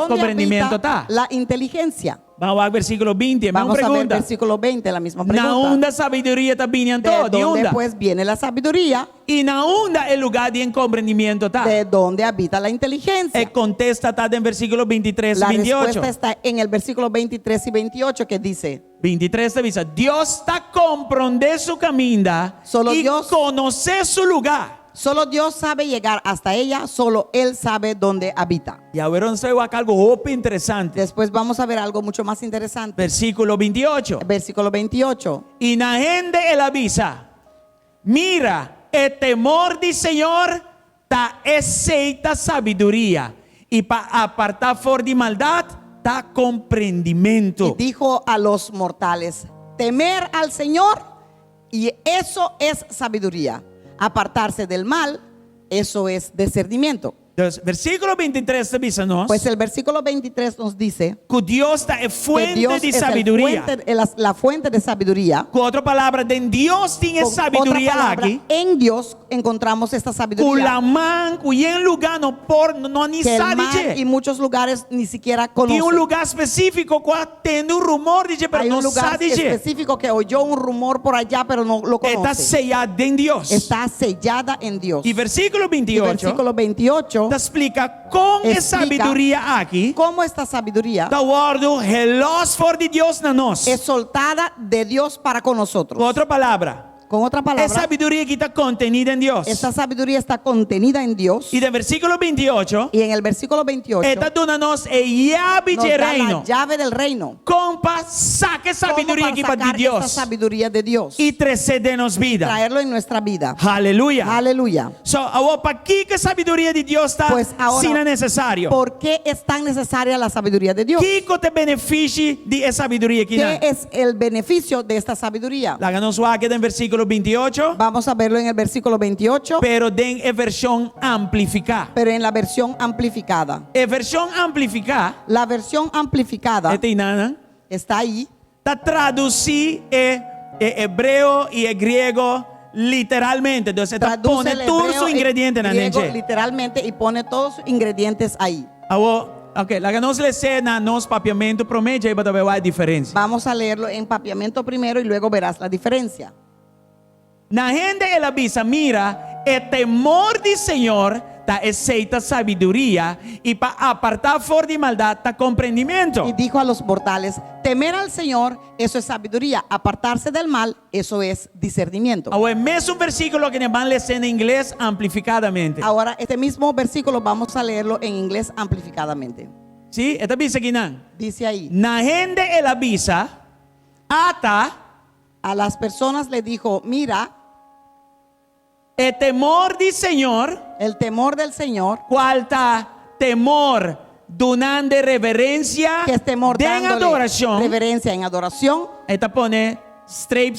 comprendimiento habita está. la inteligencia? Vamos al versículo 20. Me Vamos a ver pregunta. versículo 20, la misma Na pregunta. onda sabiduría está viniendo ¿De todo. De dónde onda. pues viene la sabiduría? Y na onda el lugar de comprendimiento está. ¿De dónde habita la inteligencia? Contesta está en versículo 23 y La 28. respuesta está en el versículo 23 y 28 que dice: 23 te dice, Dios está comprende su camino Solo y Dios- conoce su lugar. solo Dios sabe llegar hasta ella, solo Él sabe dónde habita. Y ahora vamos a ver algo interesante. Después vamos a ver algo mucho más interesante. Versículo 28. Versículo 28. Y na gente el avisa, mira, el temor del Señor ta aceita sabiduría y para apartar for de maldad ta Y comprendimiento. dijo a los mortales: temer al Señor, y eso es sabiduría. Apartarse del mal, eso es discernimiento. Entonces, versículo 23 te dice Pues el versículo 23 nos dice que Dios está en que fuente Dios de es sabiduría. la fuente de sabiduría. Con otra palabra, de Dios tiene Con sabiduría otra palabra, aquí. en Dios encontramos esta sabiduría. Culamán, cuyen lugar no por no ni Que el sabe mar y muchos lugares ni siquiera Tiene un conocen. lugar específico cual tiene un rumor dice, pero Hay no un lugar sabe dice. específico que oyó un rumor por allá, pero no lo Está conoce. sellada en Dios. Está sellada en Dios. Y versículo Y 28 versículo 28 te explica con esa explica sabiduría aquí. cómo esta sabiduría Te guardo el for de Dios na nos. es soltada de Dios para con nosotros. Con otra palabra, Con otra esa palabra, sabiduría que está contenida en Dios. esta sabiduría está contenida en Dios. Y de versículo 28 Y en el versículo 28 está dándonos el llave nos de da reino. la llave del reino. Compa, saque sabiduría ¿Cómo aquí para para sacar Dios. esta sabiduría de Dios? Y trecedenos vida. Traerlo en nuestra vida. Aleluya. Aleluya. So, ahora, ¿para qué que sabiduría de Dios está Pues ahora, sin necesario? ¿Por qué es tan necesaria la sabiduría de Dios? ¿Qué te beneficia de esa sabiduría aquí? ¿Qué es el beneficio de esta sabiduría? La ganó su en versículo 28, Vamos a verlo en el versículo 28, pero en versión amplificada. pero en la versión amplificada. En versión amplificada, La versión amplificada este inana, está ahí. está traducir hebreo y el griego literalmente. Entonces, está Traduce pone el todos hebreo sus y ingredientes en griego el literalmente y pone todos sus ingredientes ahí. Ok, la ganó le cena nos papiamento promedio y va a ver la diferencia. Vamos a leerlo en papiamento primero y luego verás la diferencia. Na gente el avisa, mira, el temor del Señor ta aceita sabiduría y para apartar for de maldad ta comprendimiento. Y dijo a los mortales: temer al Señor, eso es sabiduría. Apartarse del mal, eso es discernimiento. Ahora, es un versículo que nos van a leer en inglés amplificadamente. Ahora, este mismo versículo vamos a leerlo en inglés amplificadamente. ¿Sí? Esta dice aquí, Dice ahí: na gente el avisa, ata a las personas le dijo: mira, el temor del Señor, el temor del Señor, cual ta temor donando reverencia, que es temor de dándole adoración. reverencia en adoración. Esta pone straight,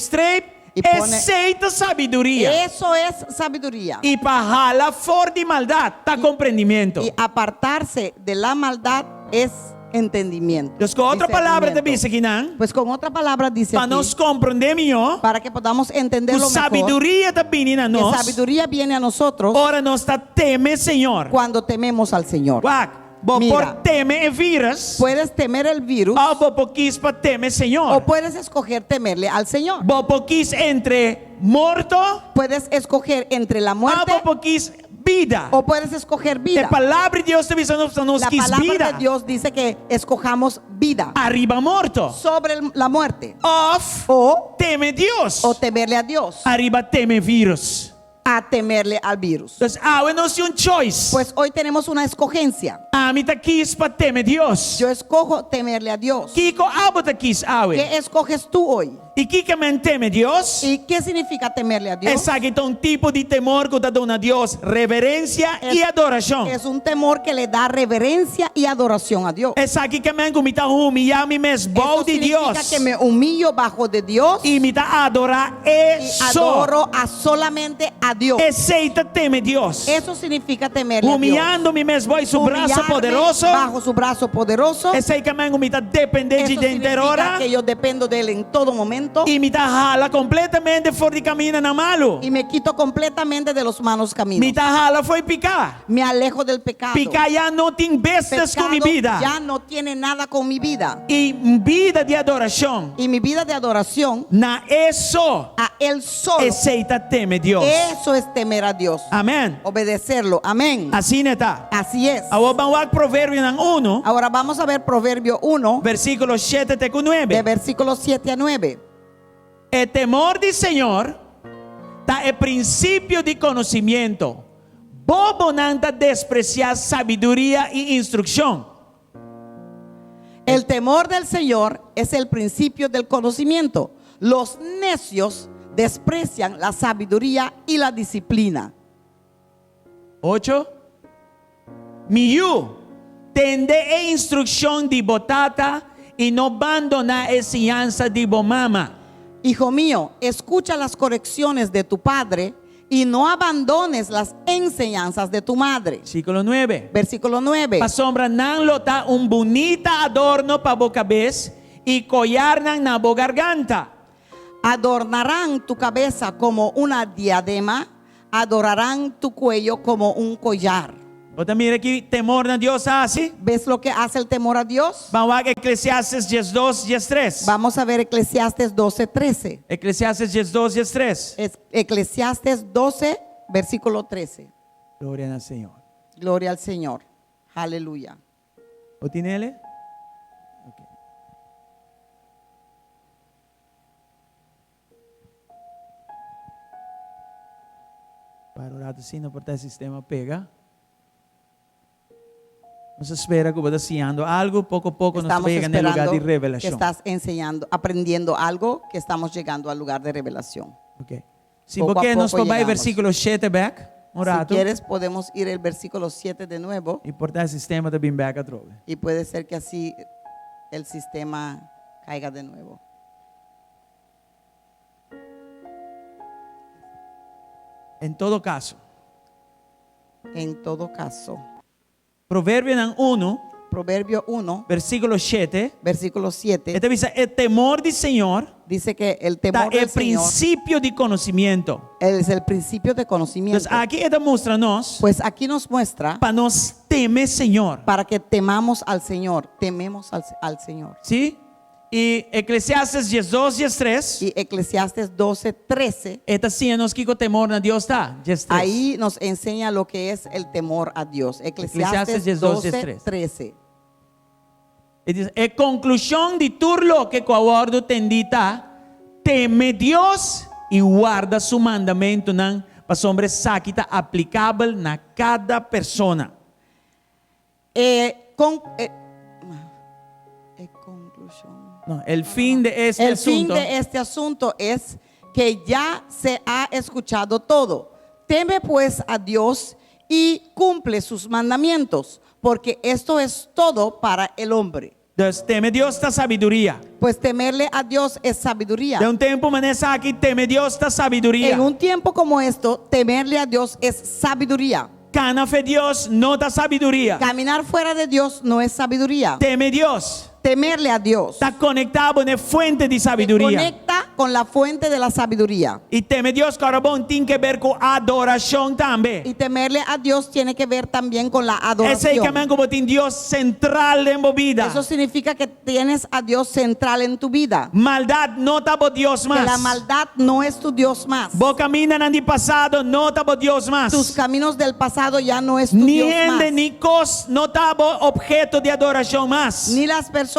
Y pone- aceita sabiduria. Eso es sabiduría. Y para jalar fuera de maldad, está comprendimiento. Y apartarse de la maldad es entendimiento. Entonces, con otra palabra te discernimiento. dice que nan, Pues con otra palabra dice para aquí, nos comprender mejor, para que podamos que entenderlo mejor, sabiduría está viniendo a que nos. sabiduría viene a nosotros Ahora nos está teme, Señor. cuando tememos al Señor. Guac, vos Mira. por teme el virus, Puedes temer el virus o vos por quis para teme, o Señor. puedes escoger temerle al Señor. Vos por quis entre muerto, Puedes escoger entre la o muerte vos por quis vida. o puedes escoger La vida. palabra de Dios te dice nos La quis palabra vida. de Dios dice que escojamos vida Arriba muerto. sobre la muerte Off, o teme Dios. temerle a Dios, Arriba teme virus. a temerle al virus. Entonces, ahora no es un choice. Pues hoy tenemos una escogencia. A mí te quis para teme Dios. Yo escojo temerle a Dios. Kiko abo te quis ahora. ¿Qué escoges tú hoy? Y Kika me teme Dios. ¿Y qué significa temerle a Dios? Es aquí un tipo de temor que da a Dios, reverencia y adoración. Es un temor que le da reverencia y adoración a Dios. Es aquí que me humita humillar mi mes Eso de significa Dios que me humillo bajo de Dios y me da adorar y eso. adoro a solamente a Dios. Aceita teme Dios. Eso significa temerle a Dios. Humillando mi mes voy su brazo Humillarme poderoso. bajo su brazo poderoso. Es ahí que me humita depender Eso de significa hora que yo dependo de Él en todo momento y me da jala completamente fuera de camino na malo. y me quito completamente de los malos caminos. Me da jala fue picar. Me alejo del pecado. Picar ya no tiene bestas con mi Pecado vida. ya no tiene nada con mi vida. Y vida de adoración. Y mi vida de adoración Na eso a Él solo. aceita teme Dios. Eso es temer a Dios. Amén. Obedecerlo. Amén. Así está. Así es. Ahora vamos a Proverbio 1, Ahora vamos a ver Proverbio 1, versículo 7 de 9. versículos 7 a 9. El temor del Señor está el principio de conocimiento. Bobo nanta despreciar sabiduría y instrucción. El temor del Señor es el principio del conocimiento. Los necios desprecian la sabiduría y la disciplina. 8. Miyu, tende e instrucción de botata y no abandona enseñanza de bomama. Hijo mío, escucha las correcciones de tu padre y no abandones las enseñanzas de tu madre. Versículo 9. Versículo 9. Pa sombra nan lota un bonita adorno para boca cabeza y collar nan na bo garganta. Adornarán tu cabeza como una diadema, adorarán tu cuello como un collar. Otra mira aquí, temor a Dios así. ¿Ves lo que hace el temor a Dios? Vamos a Eclesiastes 10:2, 10:3. Vamos a ver Eclesiastes 12:13. Eclesiastes 10:2, 10:3. Eclesiastes 12, versículo 13. Gloria al Señor. Gloria al Señor. Aleluya. ¿O tiene él? Ok. Para orar assim, não portar sistema pega. Nos espera que vos enseñando algo, poco a poco nos Estamos llega en el lugar esperando de que revelación. estás enseñando, aprendiendo algo, que estamos llegando al lugar de revelación. Okay. Si Poco a porque nos poco vai llegamos. versículo 7 back, um Si rato, quieres, podemos ir al versículo 7 de nuevo e portar sistema também back a trove. y puede ser que así el sistema caiga de nuevo. Em todo caso, En todo caso, Provérbio 1, Proverbio 1, versículo 7, versículo 7, esta dice, el temor del Señor dice que el está temor el del Señor principio de conocimiento. es el principio de conocimiento. Entonces, aquí esta muestra-nos Pues aquí nos muestra para nos temer Señor. para que temamos al Señor, tememos al Señor. ¿Sí? Y Eclesiastes 10:2, 10:3, Y Eclesiastes 12:13, esta sí nos que temor a Dios está. 10:3. ahí nos enseña lo que es el temor a Dios. Eclesiastes Eclesiastes 12:13. 12:13. E diz, é conclusão de tudo que coabordo tendita, teme Deus e guarda su mandamento nan para hombre sakita aplicável na cada persona. Conclusión. No, el fin de este El fin asunto de este asunto es que ya se ha escuchado todo. Teme pues a Dios y cumple sus mandamientos, porque esto es todo para el hombre. Entonces, teme Dios da sabiduría. Pues temerle a Dios es sabiduría. De un tiempo manesa aquí, teme Dios da sabiduría. En un tiempo como esto, temerle a Dios es sabiduría. Cana fe Dios no da sabiduría. Caminar fuera de Dios no es sabiduría. Teme Dios. Temerle a Dios Está conectado en la fuente de sabiduría. conecta con la fuente de la sabiduría. Y teme Dios, carabón, tiene que ver con adoración también. Y temerle a Dios tiene que ver también con la Ese es adoración. que como tiene Dios central en tu vida. Eso significa que tienes a Dios central en tu vida. Maldad no está por Dios Que más. la maldad no es tu Dios más. Vos caminas en el pasado, no está por Dios más. Tus caminos del pasado ya no es tu Ni Dios gente más. ni cosas no está por objeto de adoración más. Ni las personas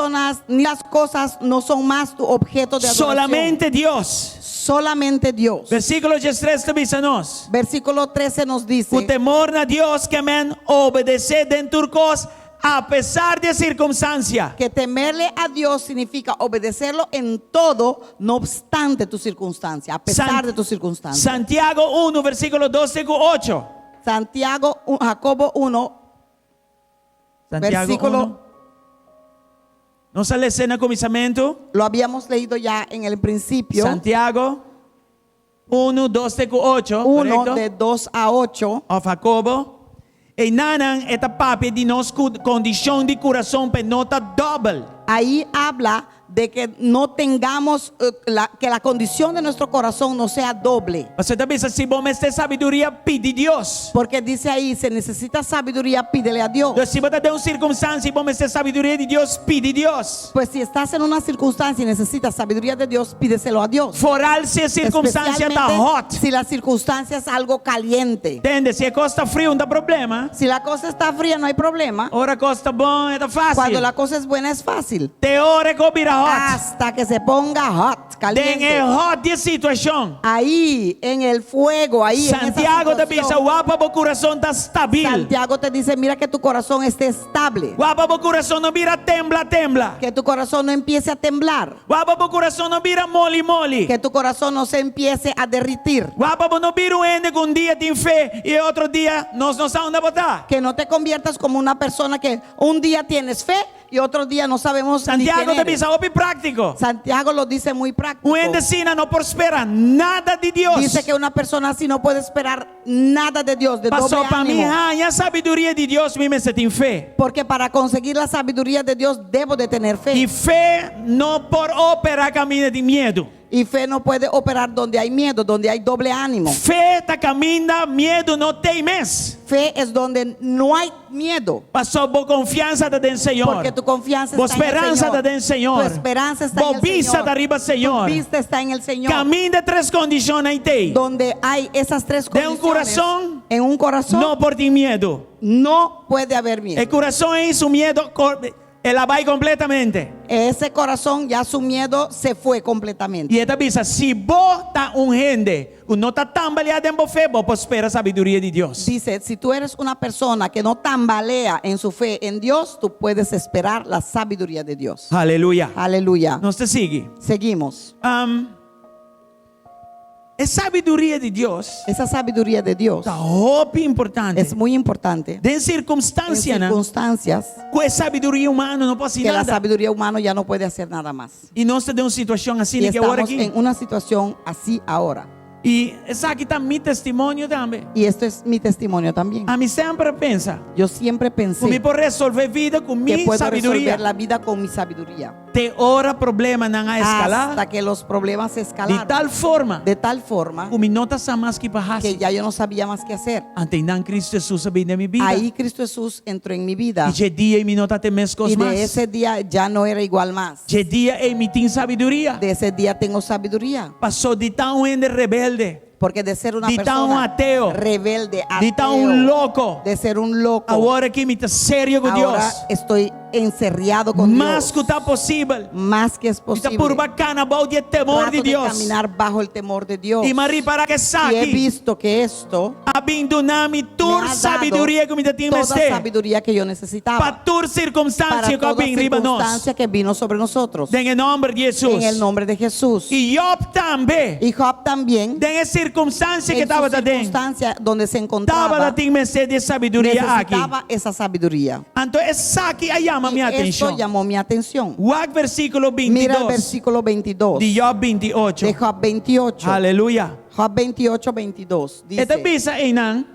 ni las cosas no son más tu objeto de adoración. Solamente Dios. Solamente Dios. Versículo 13 dice-nos. Versículo 13 nos dice O temor a Dios que men obedecer dentro cosas a pesar de circunstancia. que temerle a Dios significa obedecerlo en todo, no obstante tu circunstancia, a pesar de tu circunstancia. Santiago 1, versículo 12-8. Santiago, Jacobo 1, Santiago versículo 1. No sale escena comisamiento. lo habíamos leído ya en el principio. Santiago 1, 12-8. 1 correcto. de 2 a 8. Of Jacobo. E nanan esta papi de nos condición de corazón penota double. Ahí habla de que no tengamos, que la condición de nuestro corazón no sea doble. Você também se vos meter sabedoria, pide Dios. Porque dice ahí, se necesita sabiduría, pídele a Dios. Se você tem uma circunstância e vos meter sabedoria de Dios, pide Dios. Pues si estás en una circunstancia y necesitas sabiduría de Dios, pídeselo a Dios. Foral se a circunstância está Especialmente hot. si la circunstancia es algo caliente. Entende? Se a costa frio, não dá problema. Si la cosa está fría, no hay problema. Ora costa bom, é fácil. Cuando la cosa es buena, es fácil. Te ore cobira hot. Hasta que se ponga hot, Tem caliente. hot de situação. Ahí, en el fuego, ahí en esa Santiago te dice, situación, guapa, o coração está estável. Santiago te dice, mira que tu corazón esté estable. Guapa, o coração não vira tembla. Que tu corazón no empiece a temblar. Guapa, o coração não vira mole. Que tu corazón no se empiece a derritir. Guapa, não vira ende que dia tem fé e outro dia nós não sabemos onde botar. Que no te conviertas como una persona que un día tienes fe y otro día no sabemos ni Santiago quién te eres. dice, óbvio prático. Santiago lo dice muy práctico. O ende sina não prospera nada de Deus. Dice que una persona así no puede esperar nada de Dios, de Passou doble para mim, ánimo. a sabedoria de Deus me se tem fé. Porque para conseguir la sabiduría de Dios debo de tener fe. E fé não por ópera caminha de medo. Y fe no puede operar donde hay miedo, donde hay doble ánimo. Fé tá caminha, medo não tem mais. Fe es donde no hay miedo. Passou por confiança da den Senhor. Porque tu confianza Por está en el esperança Señor. da den Senhor. Tu esperanza está en Por el vista Señor. da riba Senhor. Tu vista está en el Señor. Caminha de três condições em ti. Donde hay esas tres De un condiciones. corazón, en un corazón Não por ter medo. no puede haber miedo. El corazón es su miedo, ela vai completamente. Ese corazón ya su miedo se fue completamente. E ela diz, se vos está gente, não está tambaleado em fé, vos prospera a sabedoria de Deus. Dice, si tú eres una persona que no tambalea en su fe en Dios, tú puedes esperar la sabiduría de Dios. Aleluia. Aleluya. Nós te sigue. Seguimos. A sabedoria de Deus Esa sabiduría de Dios está muito importante. es muy importante. De En circunstância, né? circunstancias Com a sabedoria humana não pode que fazer la nada. sabiduría humana ya no puede hacer nada más. E nós temos uma situação assim Y que agora estamos aqui. en una situación así ahora. E essa aqui está meu testemunho também. Y esto es mi testimonio también. A mim sempre pensa, Yo siempre pensé comigo por resolver vida com que minha puedo sabedoria. resolver la vida con mi sabiduría. Te ora problema não a escalar. Hasta que los problemas De escalaron. tal forma, De tal forma como não está mais que que para ya yo no sabía más qué hacer. ante não Cristo Jesus vida em minha vida. Ahí Cristo Jesús entró en mi vida. E de dia em mim não tem mais Y coisas de mais. ese día ya no era igual más. De dia em mim tem sabedoria. De ese día tengo sabiduría. Passou de tão ende rebelde, Porque de ser una de tão persona ateo, rebelde, de tão ateo, louco, de ser un loco, agora que me está sério com ahora Deus. estoy encerrado con Mais que Dios. está possível. Más que es Está posible. por bacana, bom de temor Trato de de Deus. caminar bajo el temor de Dios. E Maria para que Y he saque, visto que esto abandoname me toda ha dado sabedoria que me tem toda este. sabiduría que yo necesitaba. Para toda Para circunstância que toda vem riba nós. circunstancia que vino sobre nosotros. En el nombre de Jesús. En el nombre de Jesús. Y Job también. Y Job también, En esa circunstancia que en estaba su dentro. circunstancia donde se Estaba encontraba, la de sabiduría aquí. necesitaba esa sabiduría. Entonces, esa que llama llama mi Esto atención. llamó mi atención. Wag versículo Mira el 22 versículo 22 de Job 28. de Job 28. Aleluya. Job 28, 22. Esta Dice, bisa inan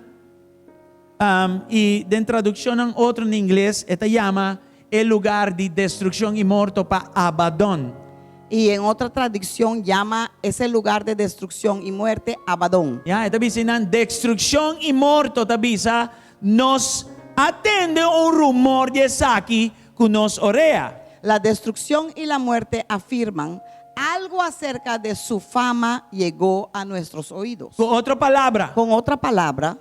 y de traducción en otro en inglés, esta llama el lugar de destrucción y muerto para Abadón. y en otra traducción llama ese lugar de destrucción y muerte Abadón. Ya, esta bisa inan destrucción y muerto, esta bisa nos atende un rumor de Saki que nos orea. La destrucción y la muerte afirman algo acerca de su fama llegó a nuestros oídos. Con otra palabra, Con otra palabra,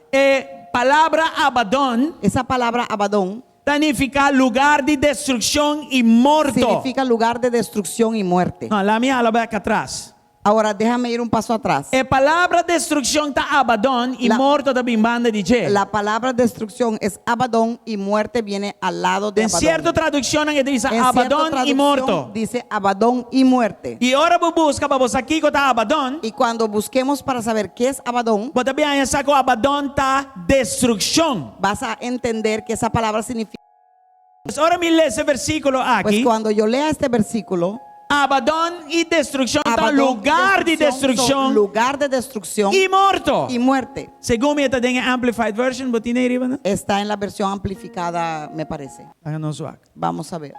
palabra Abadón esa palabra Abadón significa lugar de destrucción y muerto. significa lugar de destrucción y muerte. No, la mía la ve acá atrás. Ahora déjame ir un paso atrás. Palabra destrucción está Abadón y La- muerto está bimbanda de Che. La palabra destrucción es Abadón y muerte viene al lado de En Abadón. cierta traducción dice En cierta Abadón y traducción muerto. dice Abadón y muerte. Y ahora vos busca para vos aquí que está Abadón. Y cuando busquemos para saber qué es Abadón, Vos también saco Abadón está destrucción. vas a entender que esa palabra significa. Pues ahora mire ese versículo Pues aquí. cuando yo lea este versículo, Abadón y destrucción está Abadón y lugar de son destrucción lugar de destrucción y muerto. y muerte. Según mi está en Amplified Version, vos tiene arriba, ¿no? Está en la versión amplificada, me parece. Háganos su acto. Vamos a ver.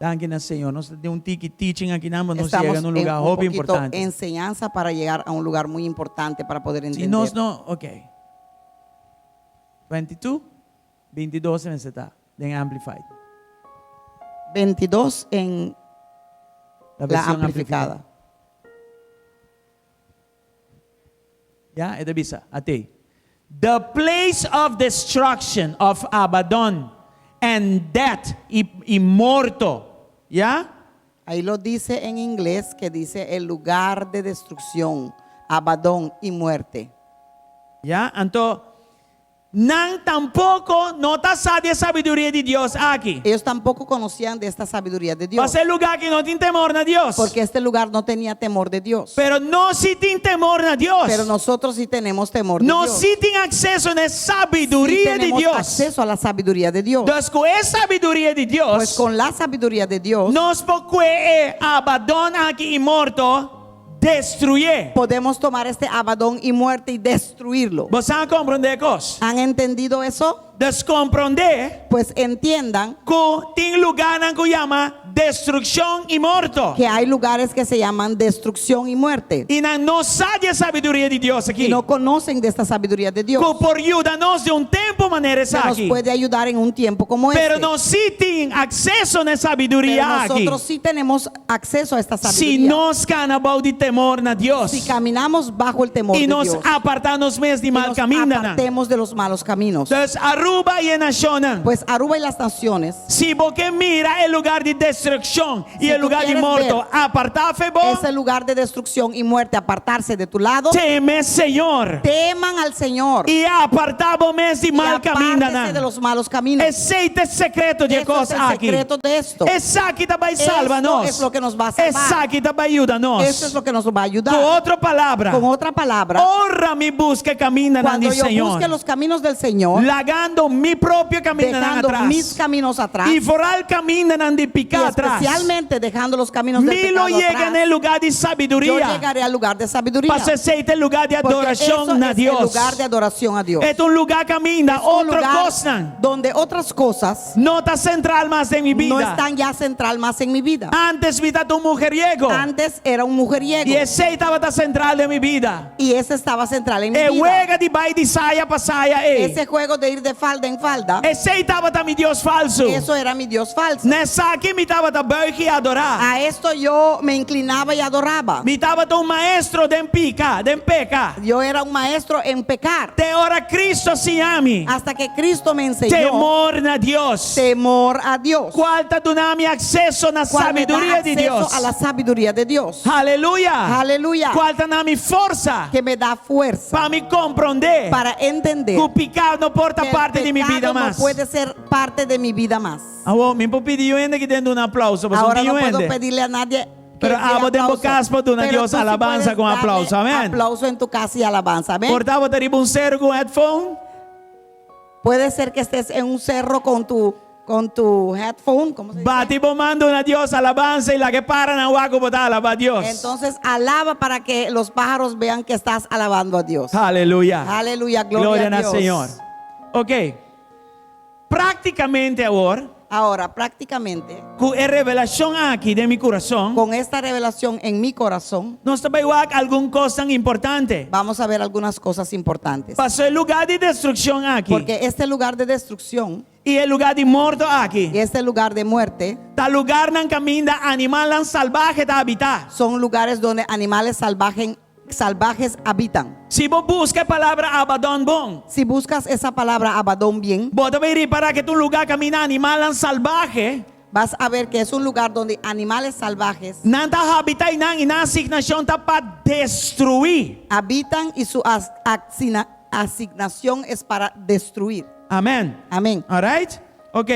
Danke Señor. Nos de un teaching aquí nada más nos Estamos llega en un lugar un muy poquito importante. enseñanza para llegar a un lugar muy importante para poder Si entender. nos no, ok. 22, 22 en está en Amplified. 22 en La la versión amplificada. Ya, esta bisa. A ti. The place of destruction of Abaddon and death y muerto. ¿Ya? Ahí lo dice en inglés, que dice el lugar de destrucción, Abadón y muerte. ¿Ya? Entonces, nan tampoco no está sabia sabiduría de Dios aquí. Ellos tampoco conocían de esta sabiduría de Va a Dios, ser lugar que no tiene temor a Dios. porque este lugar no tenía temor de Dios. Pero no si tiene temor a Dios. Pero nosotros sí tenemos temor de No Dios. si tiene acceso a la Sí sabiduría de tenemos Dios. acceso a la sabiduría de Dios. Entonces, con esa sabiduría de Dios, Pues con la sabiduría de Dios nos puede Abaddon aquí y muerto destruye. podemos tomar este Abadón y muerte y destruirlo. ¿Vos han comprender cosas? ¿Han entendido eso? Descomprender Pues entiendan que tiene lugar en que llama destrucción y muerto. que hay lugares que se llaman destrucción y muerte Y no sabe sabiduría de Dios aquí. y no conocen de esta sabiduría de Dios. Que por ayudarnos de un tiempo manera Que nos aquí. puede ayudar en un tiempo como Pero este. no si tiene acceso a la Pero sabiduría aquí. nosotros sí tenemos acceso a esta Si sabiduría. nos canamos de temor a Dios. Si caminamos bajo el temor Y de nos Dios apartamos más de y mal nos camino. apartemos de los malos caminos. Entonces, Aruba y Nacional. Pues Aruba y las naciones, Si vos que mira el lugar de destrucción y Si el tú lugar de quieres muerto, ver apartate vos, ese lugar de destrucción y muerte, apartarse de tu lado, teme Señor. teman al Señor Y apartamos más de y mal camino. apártese de los malos caminos. Ese secreto de Eso es cosas el aquí. secreto de esto. Esa aquí te va a Esto salvarnos. es lo que nos va a salvar. Esa aquí te va a ayudarnos. Eso es lo que nos va a ayudar. Con otra palabra, Con otra palabra, honra mi busca camino cuando del yo Señor. busque los caminos del Señor, Lagando mi propio camino dejando atrás. mis caminos atrás, Y foral camino de y picar atrás. especialmente dejando los caminos del Mi pecado lo llega atrás, en el lugar de yo sabiduría. llegaré al lugar de sabiduría. Para ser el lugar de Porque adoración eso a es Dios. el lugar de adoración a Dios. Es un lugar camina, Es un otra lugar cosa. donde otras cosas No está central más en mi vida. no están ya central más en mi vida. Antes vida tu mujeriego. Antes era un mujeriego Y ese estaba tan central de mi vida. y ese estaba central en mi El vida. juega de bay de saya para saya. Ese juego de ir de falda en falda, Ese estaba tan mi Dios falso. eso era mi Dios falso. Nessa aquí me estaba tan bergi adorar. A esto yo me inclinaba y adoraba. Me estaba un maestro de peca. Yo era un maestro en pecar Te ora Cristo si ami. hasta que Cristo me enseñó Temor a Dios. temor a Dios. ¿Cuál te da mi acceso a la ¿Cuál me da sabiduría de acceso Dios? a la sabiduría de Dios? Aleluya. Aleluya. ¿Cuál te da mi fuerza Que me da fuerza para me comprender para entender que el pecado no porta que el parte de mi vida pecado más? no puede ser parte de mi vida más. Ahora, me puedo pedir que den un aplauso. Pues Ahora un no puedo diuende. pedirle a nadie que Pero dé amo de aplauso. caspo de una Pero Dios tú sí alabanza puedes con darle aplauso. Amén. Aplauso en tu casa y alabanza. Amén. Portava te un cero con headphone. Puede ser que estés en un cerro con tu headphone, ¿cómo se dice? Bati bomando a Dios alabanza y la que para na huaco botar alaba a Dios. Entonces alaba para que los pájaros vean que estás alabando a Dios. Aleluya. Aleluya, gloria a al Dios. Señor. Ok. Prácticamente ahora, Ahora, prácticamente, con la revelación aquí de mi corazón, con esta revelación en mi corazón, nos está alguna cosa importante. vamos a ver algunas cosas importantes. Pasó el lugar de destrucción aquí Porque este lugar de destrucción y el lugar de muerto aquí. y este lugar de muerte Tal lugar nan camina animal salvaje ta habitar. son lugares donde animales salvajes habitan. Si vos buscas palabra Abaddon bon, Si buscas esa palabra Abadón bien, vos te ver para que tu lugar camina animal salvaje. vas a ver que es un lugar donde animales salvajes Nanta habitar y nan asignación ta para destruir. habitan y su asignación es para destruir. Amén. Amén. All right? Ok.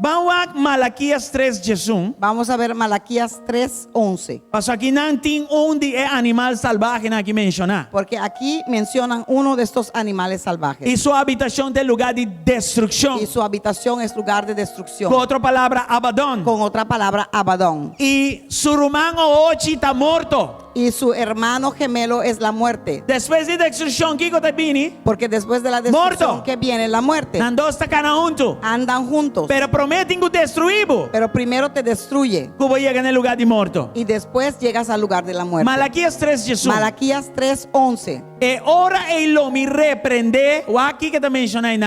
Vamos a Malaquías 3, Jesús. Vamos a ver Malaquías 3:11. Pasó aquí nantin un de animal salvaje aquí mencionar. Porque aquí mencionan uno de estos animales salvajes. Y su habitación del lugar de destrucción. Y su habitación es lugar de destrucción. Con otra palabra, Abaddon. Con otra palabra, Abadón. Y su rumano ochi está muerto. Y su hermano gemelo es la muerte. Después de destrucción, ¿qué te vini? Porque después de la destrucción Muerto. que viene la muerte. Nando está cana junto. Andan juntos. Pero prometen que destruibo. Pero primero te destruye. Cubo llega en el lugar de muerto. Y después llegas al lugar de la muerte. Malaquías 3, Jesús. Malaquías 3:11. Ora el mi reprende, o aquí que te mencioné,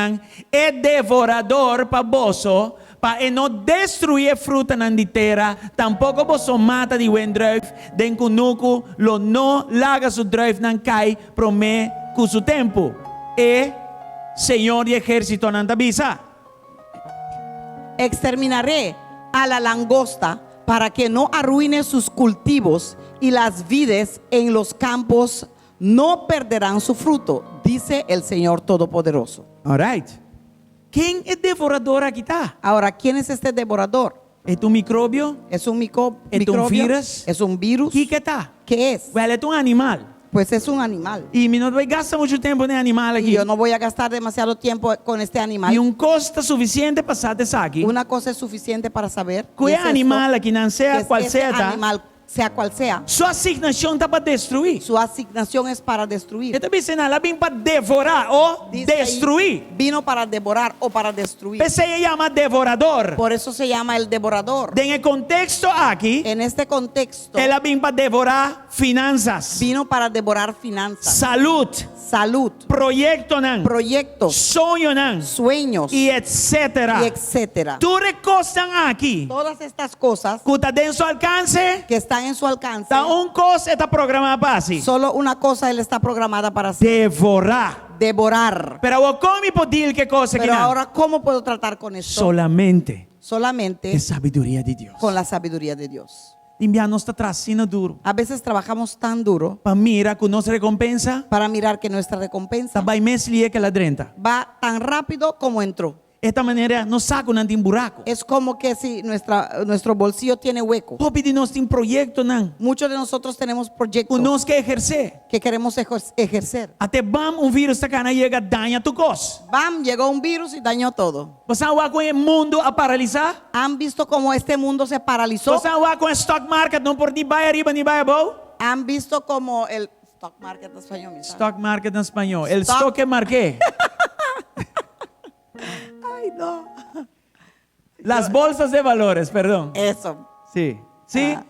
es devorador para vos, para no destruir fruta en la tierra, tampoco vos mata de buen drive, den kunuku, lo no laga su drive, nan kai, prome con su tiempo. Señor y ejército nanta visa. Exterminaré a la langosta para que no arruine sus cultivos y las vides en los campos no perderán su fruto, dice el Señor Todopoderoso. All right. ¿Quién es devorador aquí está? Ahora, ¿quién es este devorador? ¿Es tu microbio? ¿Es un ¿Es un microbio? virus? ¿Es un virus? ¿Qué está? ¿Qué es? Well, es un animal. Pues es un animal. Y no voy a gastar mucho tiempo en animal aquí. Y yo no voy a gastar demasiado tiempo con este animal. Y un costo suficiente para saber aquí. Una cosa es suficiente para saber. y Que es esto, animal aquí, no que sea es cual ese sea, animal, sea cual sea, su asignación está para destruir. su asignación es para destruir. Esta vez la vino para devorar o Dice ahí, destruir. vino para devorar o para destruir. Ese se llama devorador. Por eso se llama el devorador. En el contexto aquí, En este contexto, él vino para devorar finanzas, vino para devorar finanzas, salud, salud, proyecto, proyectos, sueño, sueños y etcétera. y etcétera. Tú recostan aquí, Todas estas cosas que está en su alcance, que están en su alcance, está un cosa está programada para así. solo una cosa él está programada para hacer: Devorar. devorar. Pero ¿cómo puedo decir qué cosa que Pero no? ahora, ¿cómo puedo tratar con esto? Solamente Solamente es sabiduría de Dios. con la sabiduría de Dios. Enviar nos está trazando duro. A veces trabajamos tan duro Para mirar que nos recompensa, para mirar que nuestra recompensa está más lié que la drenta. va tan rápido como entró. Esta manera nos saca un antiburaco. Es como que si nuestro bolsillo tiene hueco. Popi de nos tiene proyecto nan. Muchos de nosotros tenemos proyectos Nos que ejercer. que queremos ejercer. Até bam un virus está cana llega daña tu cos. ¡Bam! Llegó un virus y dañó todo. Você vai com o mundo a paralisar? ¿Han visto cómo este mundo se paralizó? Você vai com o stock market não por ni vai arriba ni vai abaixo? ¿Han visto cómo el stock market en español? ¿me sabe? Stock market en espanhol. El Stock- stock que marqué. Ay, no. Las bolsas de valores, perdón. Eso. Sí. Sí. Ah.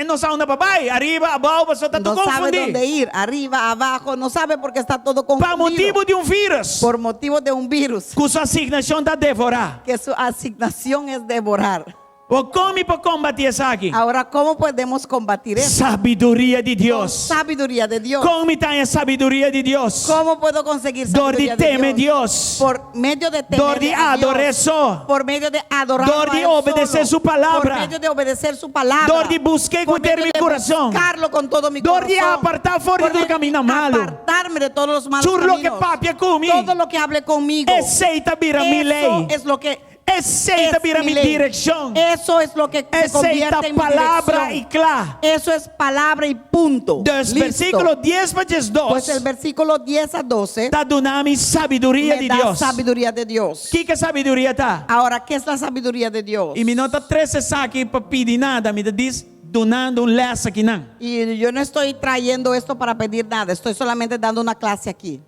No sabe dónde papai. Arriba, abaixo, você está No todo sabe dónde confundido. ir, arriba, abajo, no sabe porque está todo Para confundido. motivo de um vírus. Por motivo de un virus, Com sua asignação da devorar. que su asignación es devorar. O come para combater isso aqui? Ahora, ¿cómo podemos combatir eso? Sabedoria de Con Deus. sabiduría de Dios. Como está a sabedoria de Deus? ¿Cómo puedo conseguir Dor sabiduría de teme de Dios? Deus. Por medio de temer Dor de a Dios. adorar só. Por medio de adorar Dor de obedecer su palabra. Por medio de obedecer su palabra. Dor de buscar Por con todo medio mi de corazón. buscarlo con todo mi Dor de corazón. apartar fora Por do medio de caminho malo. apartarme de todos los malos Tudo lo que caminos. papi é comigo. Todo lo que hable conmigo. Aceita vira mi lei. Eso es lo que Aceita es para mi ley. dirección. Eso es lo que se Aceita convierte en mi palabra y dirección. clara. Eso es palabra y punto. Dos Listo. versículo 10 para Pues el 2. versículo 10 a 12 Está donando sabiduría me de da Dios. sabiduría de Dios. Que sabiduría está? Ahora, ¿qué es la sabiduría de Dios? E mi nota 13 está aqui para pedir nada, me diz donando lessa aqui não. Y yo no estoy trayendo esto para pedir nada, estoy solamente dando una clase aquí.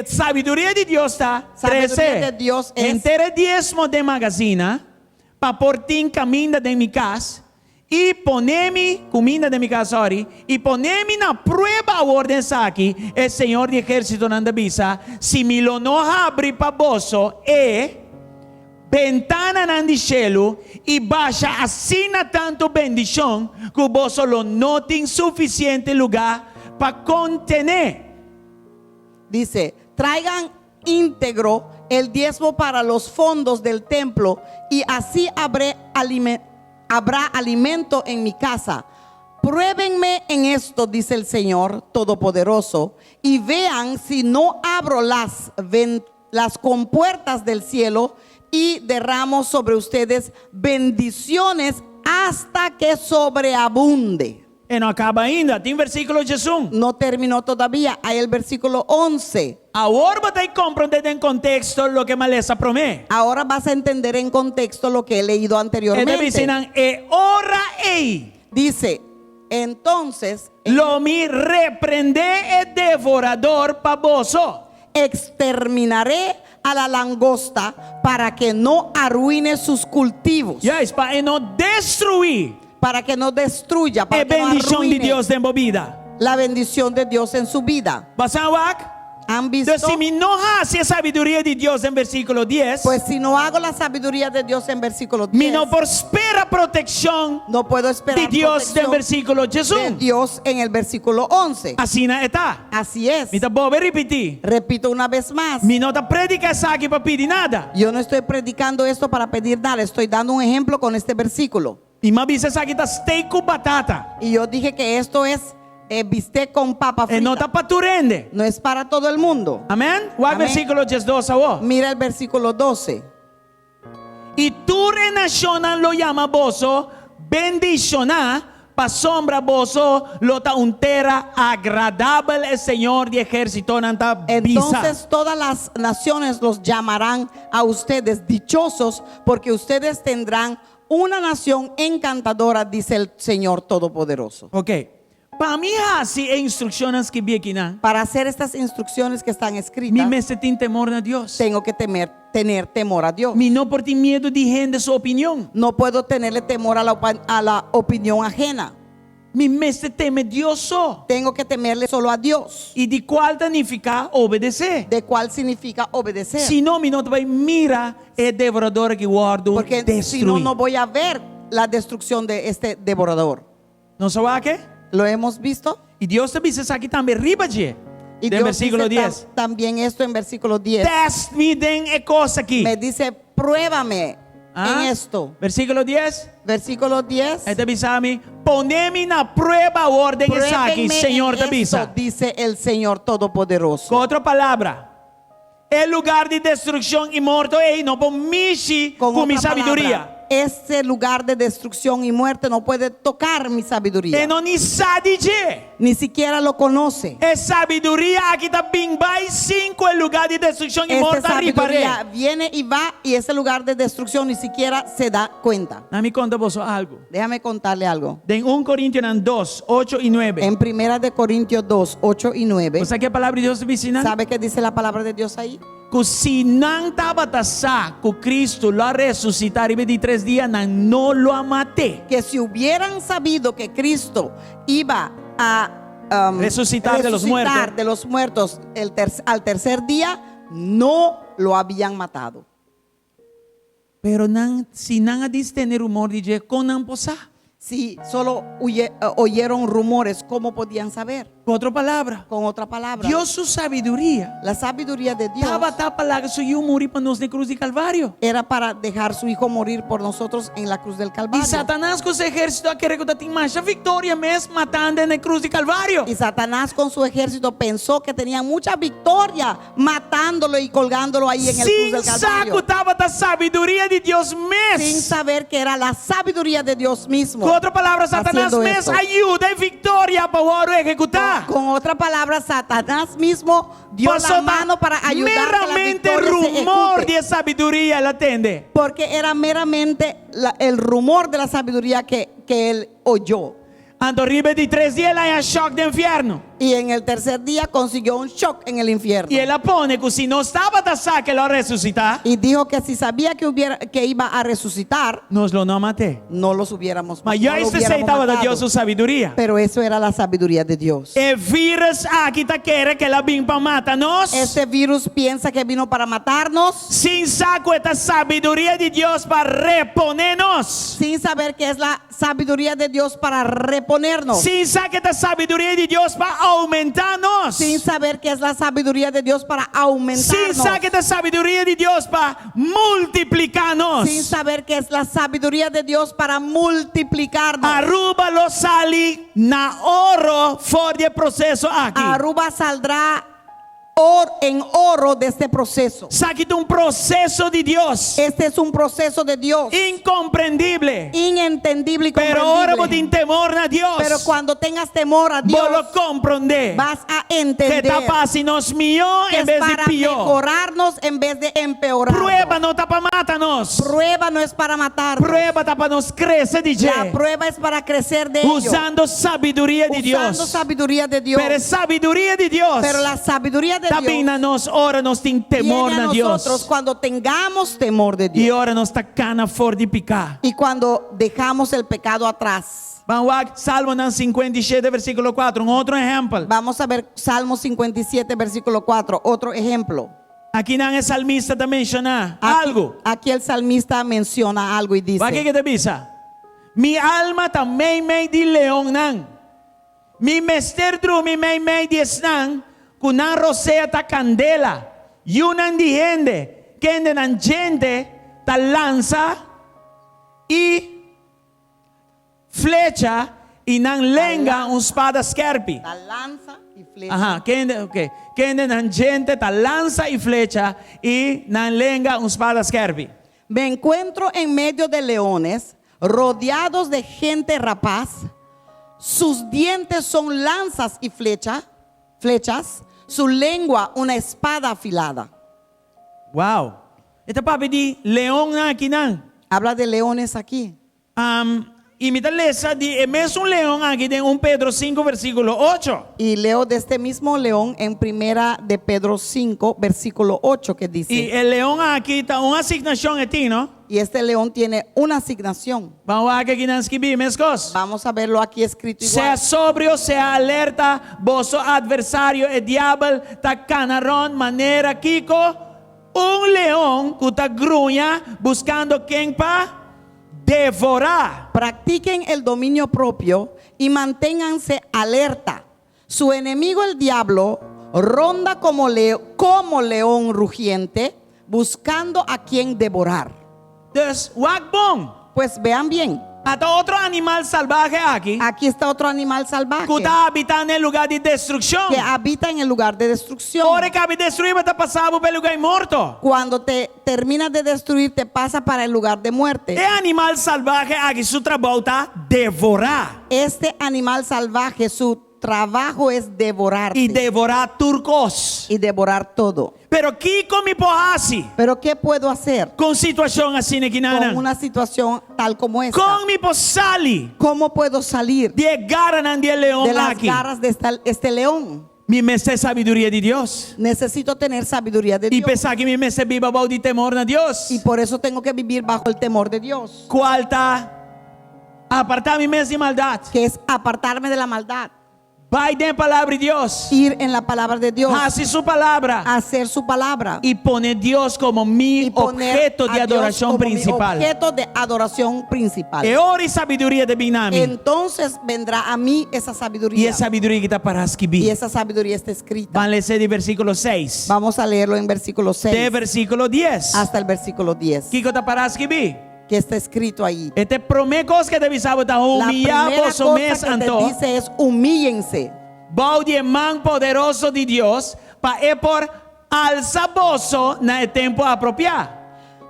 Sabiduria de Deus está. Sabiduría de Dios es Entere diezmo de magazina para por ti caminho de mi casa e poner-me comida de mi casa, sorry, e poner-me na prueba a ordem aqui. O Senhor de Exército não avisa se me lo não abre para bolso ventana no cielo e baixa assim tanto bendição que o bolso lo não tem suficiente lugar para contener. Dice, traigan íntegro el diezmo para los fondos del templo y así habrá alimento en mi casa. Pruébenme en esto, dice el Señor Todopoderoso, y vean si no abro las compuertas del cielo y derramo sobre ustedes bendiciones hasta que sobreabunde. E não acaba ainda, tem versículo 11. No terminó todavía, hay el versículo 11. Agora você compreende em contexto lo que Malesa promete. Ahora vas a entender en contexto lo que he leído anteriormente. Ora ei, Dice, entonces lo mi reprende el devorador paboso. exterminaré a la langosta para que no arruine sus cultivos, Yes, para não destruir para que no destruya, a para que no bendição de arruine Deus em vida. la bendición de Dios en su vida. Basawak? ¿Han visto? Então, se me não hace a sabedoria de Deus em versículo 10, Pues si no hago la sabeduría de Dios en versículo 10, me não prospera proteção no puedo esperar de Deus em protección versículo de 11. Dios en el versículo 11. Assim não está. Así es. Me tá bom repetir. Repito una vez más. Me não tá predica essa aqui para pedir nada. Yo no estoy predicando esto para pedir nada, estoy dando un ejemplo con este versículo. E uma vez essa aqui tá steak com batata. Y yo dije que esto es bistec con papa E não tá frita. para tu rende. No es para todo el mundo. Amém? O Amém. versículo 12 away. Mira el versículo 12. E tu renaciona lo llama boso, bendicionar, pa sombra boso, lo ta un terra agradable el Señor de ejército nanta bisa. Entonces todas las naciones los llamarán a ustedes dichosos, porque ustedes tendrán una nación encantadora, dice el Señor Todopoderoso. Ok. Para mí así instrucciones que vi aquí, ¿no? Para hacer estas instrucciones que están Mi escritas, me sentir temor a Dios. tengo que tener temor a Dios. Mi no por ti miedo de gente su opinión. No puedo tenerle temor a la opinión ajena. Mi me se teme Dios so. Tengo que temerle solo a Dios. Y de cuál significa obedecer. ¿De cuál significa obedecer? Si no, mi no te va a mira el devorador que guardo Porque si no, no voy a ver la destrucción de este devorador. ¿No sabe qué? ¿Lo hemos visto? Y Dios te dice aquí también, ríbaje. Y Del Dios versículo dice 10. también esto en versículo 10. Test me den cosa aquí. Me dice, pruébame en esto. Versículo 10. Versículo 10. Este avisa a mí, poneme na prueba orden esa aquí, Pruébenme Señor en te avisa. esto, dice el Señor Todopoderoso. Con otra palabra, el lugar de destrucción y muerto, no pomishi con mi otra sabiduría. palabra, ese lugar de destrucción y muerte no puede tocar mi sabiduría. No ni sabe Ni siquiera lo conoce. es sabiduría aquí está bien by 5 el lugar de destrucción y Esta muerte sabiduría arriba. viene y va, y ese lugar de destrucción ni siquiera se da cuenta. A mí conta vos algo. Déjame contarle algo. De 1 Corintios 2, 8 y 9. En Primera de Corintios 2, 8 y 9. ¿O sea qué palabra de Dios dice? ¿Sabe qué dice la palabra de Dios ahí? Que si não estava que Cristo lo resucitar y 23 días, no lo amate. Que si hubieran sabido que Cristo iba a Resucitar de los muertos. Al tercer día, no lo habían matado. Pero si não diz tener humor de con não posar. Si solo oyeron rumores, ¿cómo podían saber? Con otra palabra, Con otra palabra, Dios su sabiduría la sabiduría de Dios estaba para que su hijo morir para nos na cruz de Calvario. era para dejar su hijo morir por nosotros en la cruz del Y Calvario. Satanás con su ejército a querer que te más victoria mes matando en la cruz de Calvario. Y Satanás con su ejército pensó que tenía mucha victoria matándolo y colgándolo ahí en el cruz Sin del saco Calvario, estaba la sabiduría de Dios sin mes. saber que era la sabiduría de Dios mismo. Con otra palabra, Satanás haciendo mes esto. ayuda y victoria para ahora ejecutar. Con otra palabra, Satanás mismo dio la Pasó mano para ayudar que la meramente victoria se rumor ejecute. de sabiduría la atende. Porque era meramente el rumor de la sabiduría que él oyó. Ando arriba de 3 días la hay shock de infierno. Y en el tercer día consiguió un shock en el infierno. Y él la pone que si no estaba de saque lo resucitar, Y dijo que si sabía que iba a resucitar, nos lo no maté. no los hubiéramos Mas ya no lo este hubiéramos aceitaba de matado. Dios su sabiduría. Pero eso era la sabiduría de Dios. El virus aquí te quiere que la vin para matarnos. Este virus piensa que vino para matarnos Sin saco esta sabiduría de Dios para reponernos. sin saber que es la sabiduría de Dios para reponernos. Sin saco esta sabiduría de Dios para aumentarnos. Sin saber que es la sabiduría de Dios para aumentarnos. Sin saco esta sabiduría de Dios para multiplicarnos. Sin saber que es la sabiduría de Dios para multiplicarnos. Aruba lo sali na oro for de proceso aquí. Aruba saldrá en oro de este proceso. Saquita un proceso de Dios Este es un proceso de Dios incomprendible. inentendible y Pero ahora vos comprendible. ten temor a Dios. Pero cuando tengas temor a Vos Dios, lo comprende. vas a Que entender tapa si nos mío que en es vez de para pío. mejorarnos en vez de empeorarnos. Prueba no tapa mátanos. Prueba no es para matarnos. Prueba tapa nos crece La DJ. prueba es para crecer de ello. Usando sabiduría de Usando Dios. sabiduría de Dios. Pero es sabiduría de Dios. Pero la sabiduría de También Dios a nos ora nos tin temor viene a na Dios. nosotros cuando tengamos temor de Y Dios ora nos tacana for de picar. y cuando dejamos el pecado atrás. Vamos a Salmo 57 versículo 4. Un otro ejemplo. Vamos a ver Salmo 57 versículo 4, otro ejemplo. Aquí el salmista te menciona algo. Aquí el salmista menciona algo y ¿Va que dice: te avisa? Mi alma también me di león nan. Mi mester dru mi me di snan. Kunan rosea ta candela. Yunan dihende. Kende nan gente ta lanza y flecha y nan lenga un espada skerpi. la lanza y flecha. Ajá, kende nan gente ta lanza y flecha y nan lenga un espada skerpi. Me encuentro en medio de leones, rodeados de gente rapaz. Sus dientes son lanzas y flechas. Su lengua una espada afilada. Wow. Ito papi di león na kinan. Habla de leones aquí. Y mi talesa di es un león aquí de 1 Pedro 5 versículo 8. Y leo de este mismo león en primera de Pedro 5, versículo 8, que dice. Y el león aquí está una asignación a ti, ¿no? Y este león tiene una asignación. Vamos a que kinan skibi meskos. Vamos a verlo aquí escrito Sea igual. sobrio, sea alerta, vosso adversario el diablo ta canarón manera kiko. Un león que ta gruña buscando quien pa devorar. Practiquen el dominio propio y manténganse alerta. Su enemigo el diablo ronda como león rugiente buscando a quien devorar. Dus wakbong. Pues vean bien, Hasta otro animal salvaje aquí. aquí está otro animal salvaje Que está habitando en el lugar de destrucción. que habita en el lugar de destrucción. Ahora que habita destruido está pasado por el lugar muerto. Cuando te terminas de destruir, te pasa para el lugar de muerte. El animal salvaje aquí su trabajo está devorar. Este animal salvaje, su trabajo es devorarte Y devorar turcos. y devorar todo. Pero Kiko mi pohasi. Pero ¿qué puedo hacer Con situación así en con Kinanan. una situación tal como esta? Con mi posali. ¿Cómo puedo salir De garanan de león de las aquí. garras de este león? Mi mese sabiduría de Dios. Necesito tener sabiduría de Y Dios. pensar que mi mese viva bajo de temor a Dios. Y por eso tengo que vivir bajo el temor de Dios, ¿Cuál está? Apartar mi mese de maldad. que es apartarme de la maldad. Vai de palabra de Dios. Ir en la palabra de Dios. Hace su palabra. Hacer su palabra. Y pone Dios como mi Y poner objeto de a Dios adoración como mi principal. objeto de adoración principal. E ora e sabedoria de Binami. Entonces vendrá a mí esa E sabiduría. a sabedoria que está para Y escribir. esa sabiduría está escrita. Van a leer de versículo 6. Vamos a leerlo en versículo 6 De versículo 10. hasta el versículo 10. Kiko está para escribir. Que está escrito ahí. Este primeira coisa que deve saber está La humilhar primera vosso cosa mês que te anto. dice es humíllense. Balde man poderoso de Deus para por alza vosso na tempo apropriado.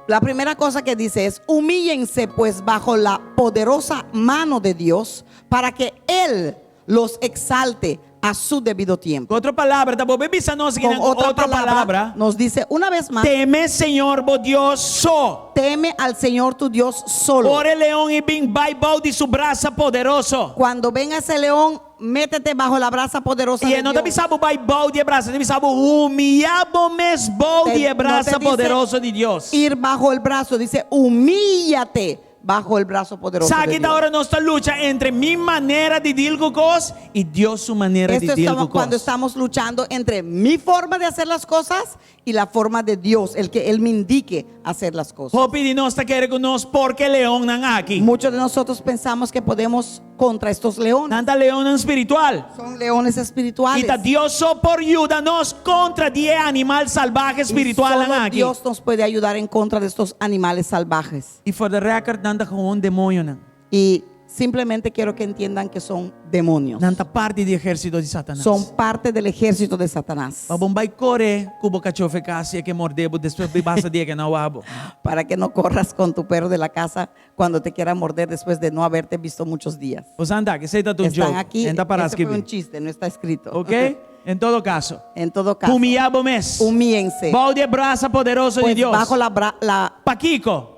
La primera cosa que dice es humíllense pues bajo la poderosa mano de Dios para que Él los exalte a su debido tiempo. Com outra palavra, tá bom? Bebisa nós Con otra outra palabra palavra. nos dice una vez más, Teme, Senhor, bo Deus só. teme al Señor tu Dios solo. Ore leão e bem vai balde su braça poderoso. Cuando venga ese león, métete bajo la brasa poderosa E de não Dios. deve saber vai balde e braça, deve saber humilhar bo mes balde e No braça te dice poderoso de Deus. ir bajo el brazo, dice humíllate bajo el brazo poderoso de Sabe que Dios. da hora nossa luta entre minha maneira de dizer coisas e Deus sua maneira de Esto dizer estamos cuando coisas. estamos luchando entre mi forma de hacer las cosas y la forma de Dios, el que Él me indique hacer las cosas. Hope de nós está querendo conosco porque leão não aqui. Muchos de nosotros pensamos que podemos contra estos leones. Nanta leão não espiritual. Son leones espirituales. E tá Deus só por ajuda-nos contra 10 animais salvajes Y espiritual solo não aqui. Dios nos puede ayudar en contra de estos animales salvajes. E for the record, nanta com demônio não. Y simplemente quiero que entiendan que son demonios. Nanta parte do exército de Satanás. Son parte del ejército de Satanás. Babon vai correr, cubo cachofe casi que mordebo después basta dia que não abo. Para que no corras con tu perro de la casa cuando te quiera morder después de no haberte visto muchos días. Os anda que seita tu Están joke. aquí. Enta para Ese fue un escrever. chiste, no está escrito. Ok? Em todo caso. En todo caso, Humilhabo mes. humíense. Balde braça poderoso Pues de Deus. bajo la Paquico.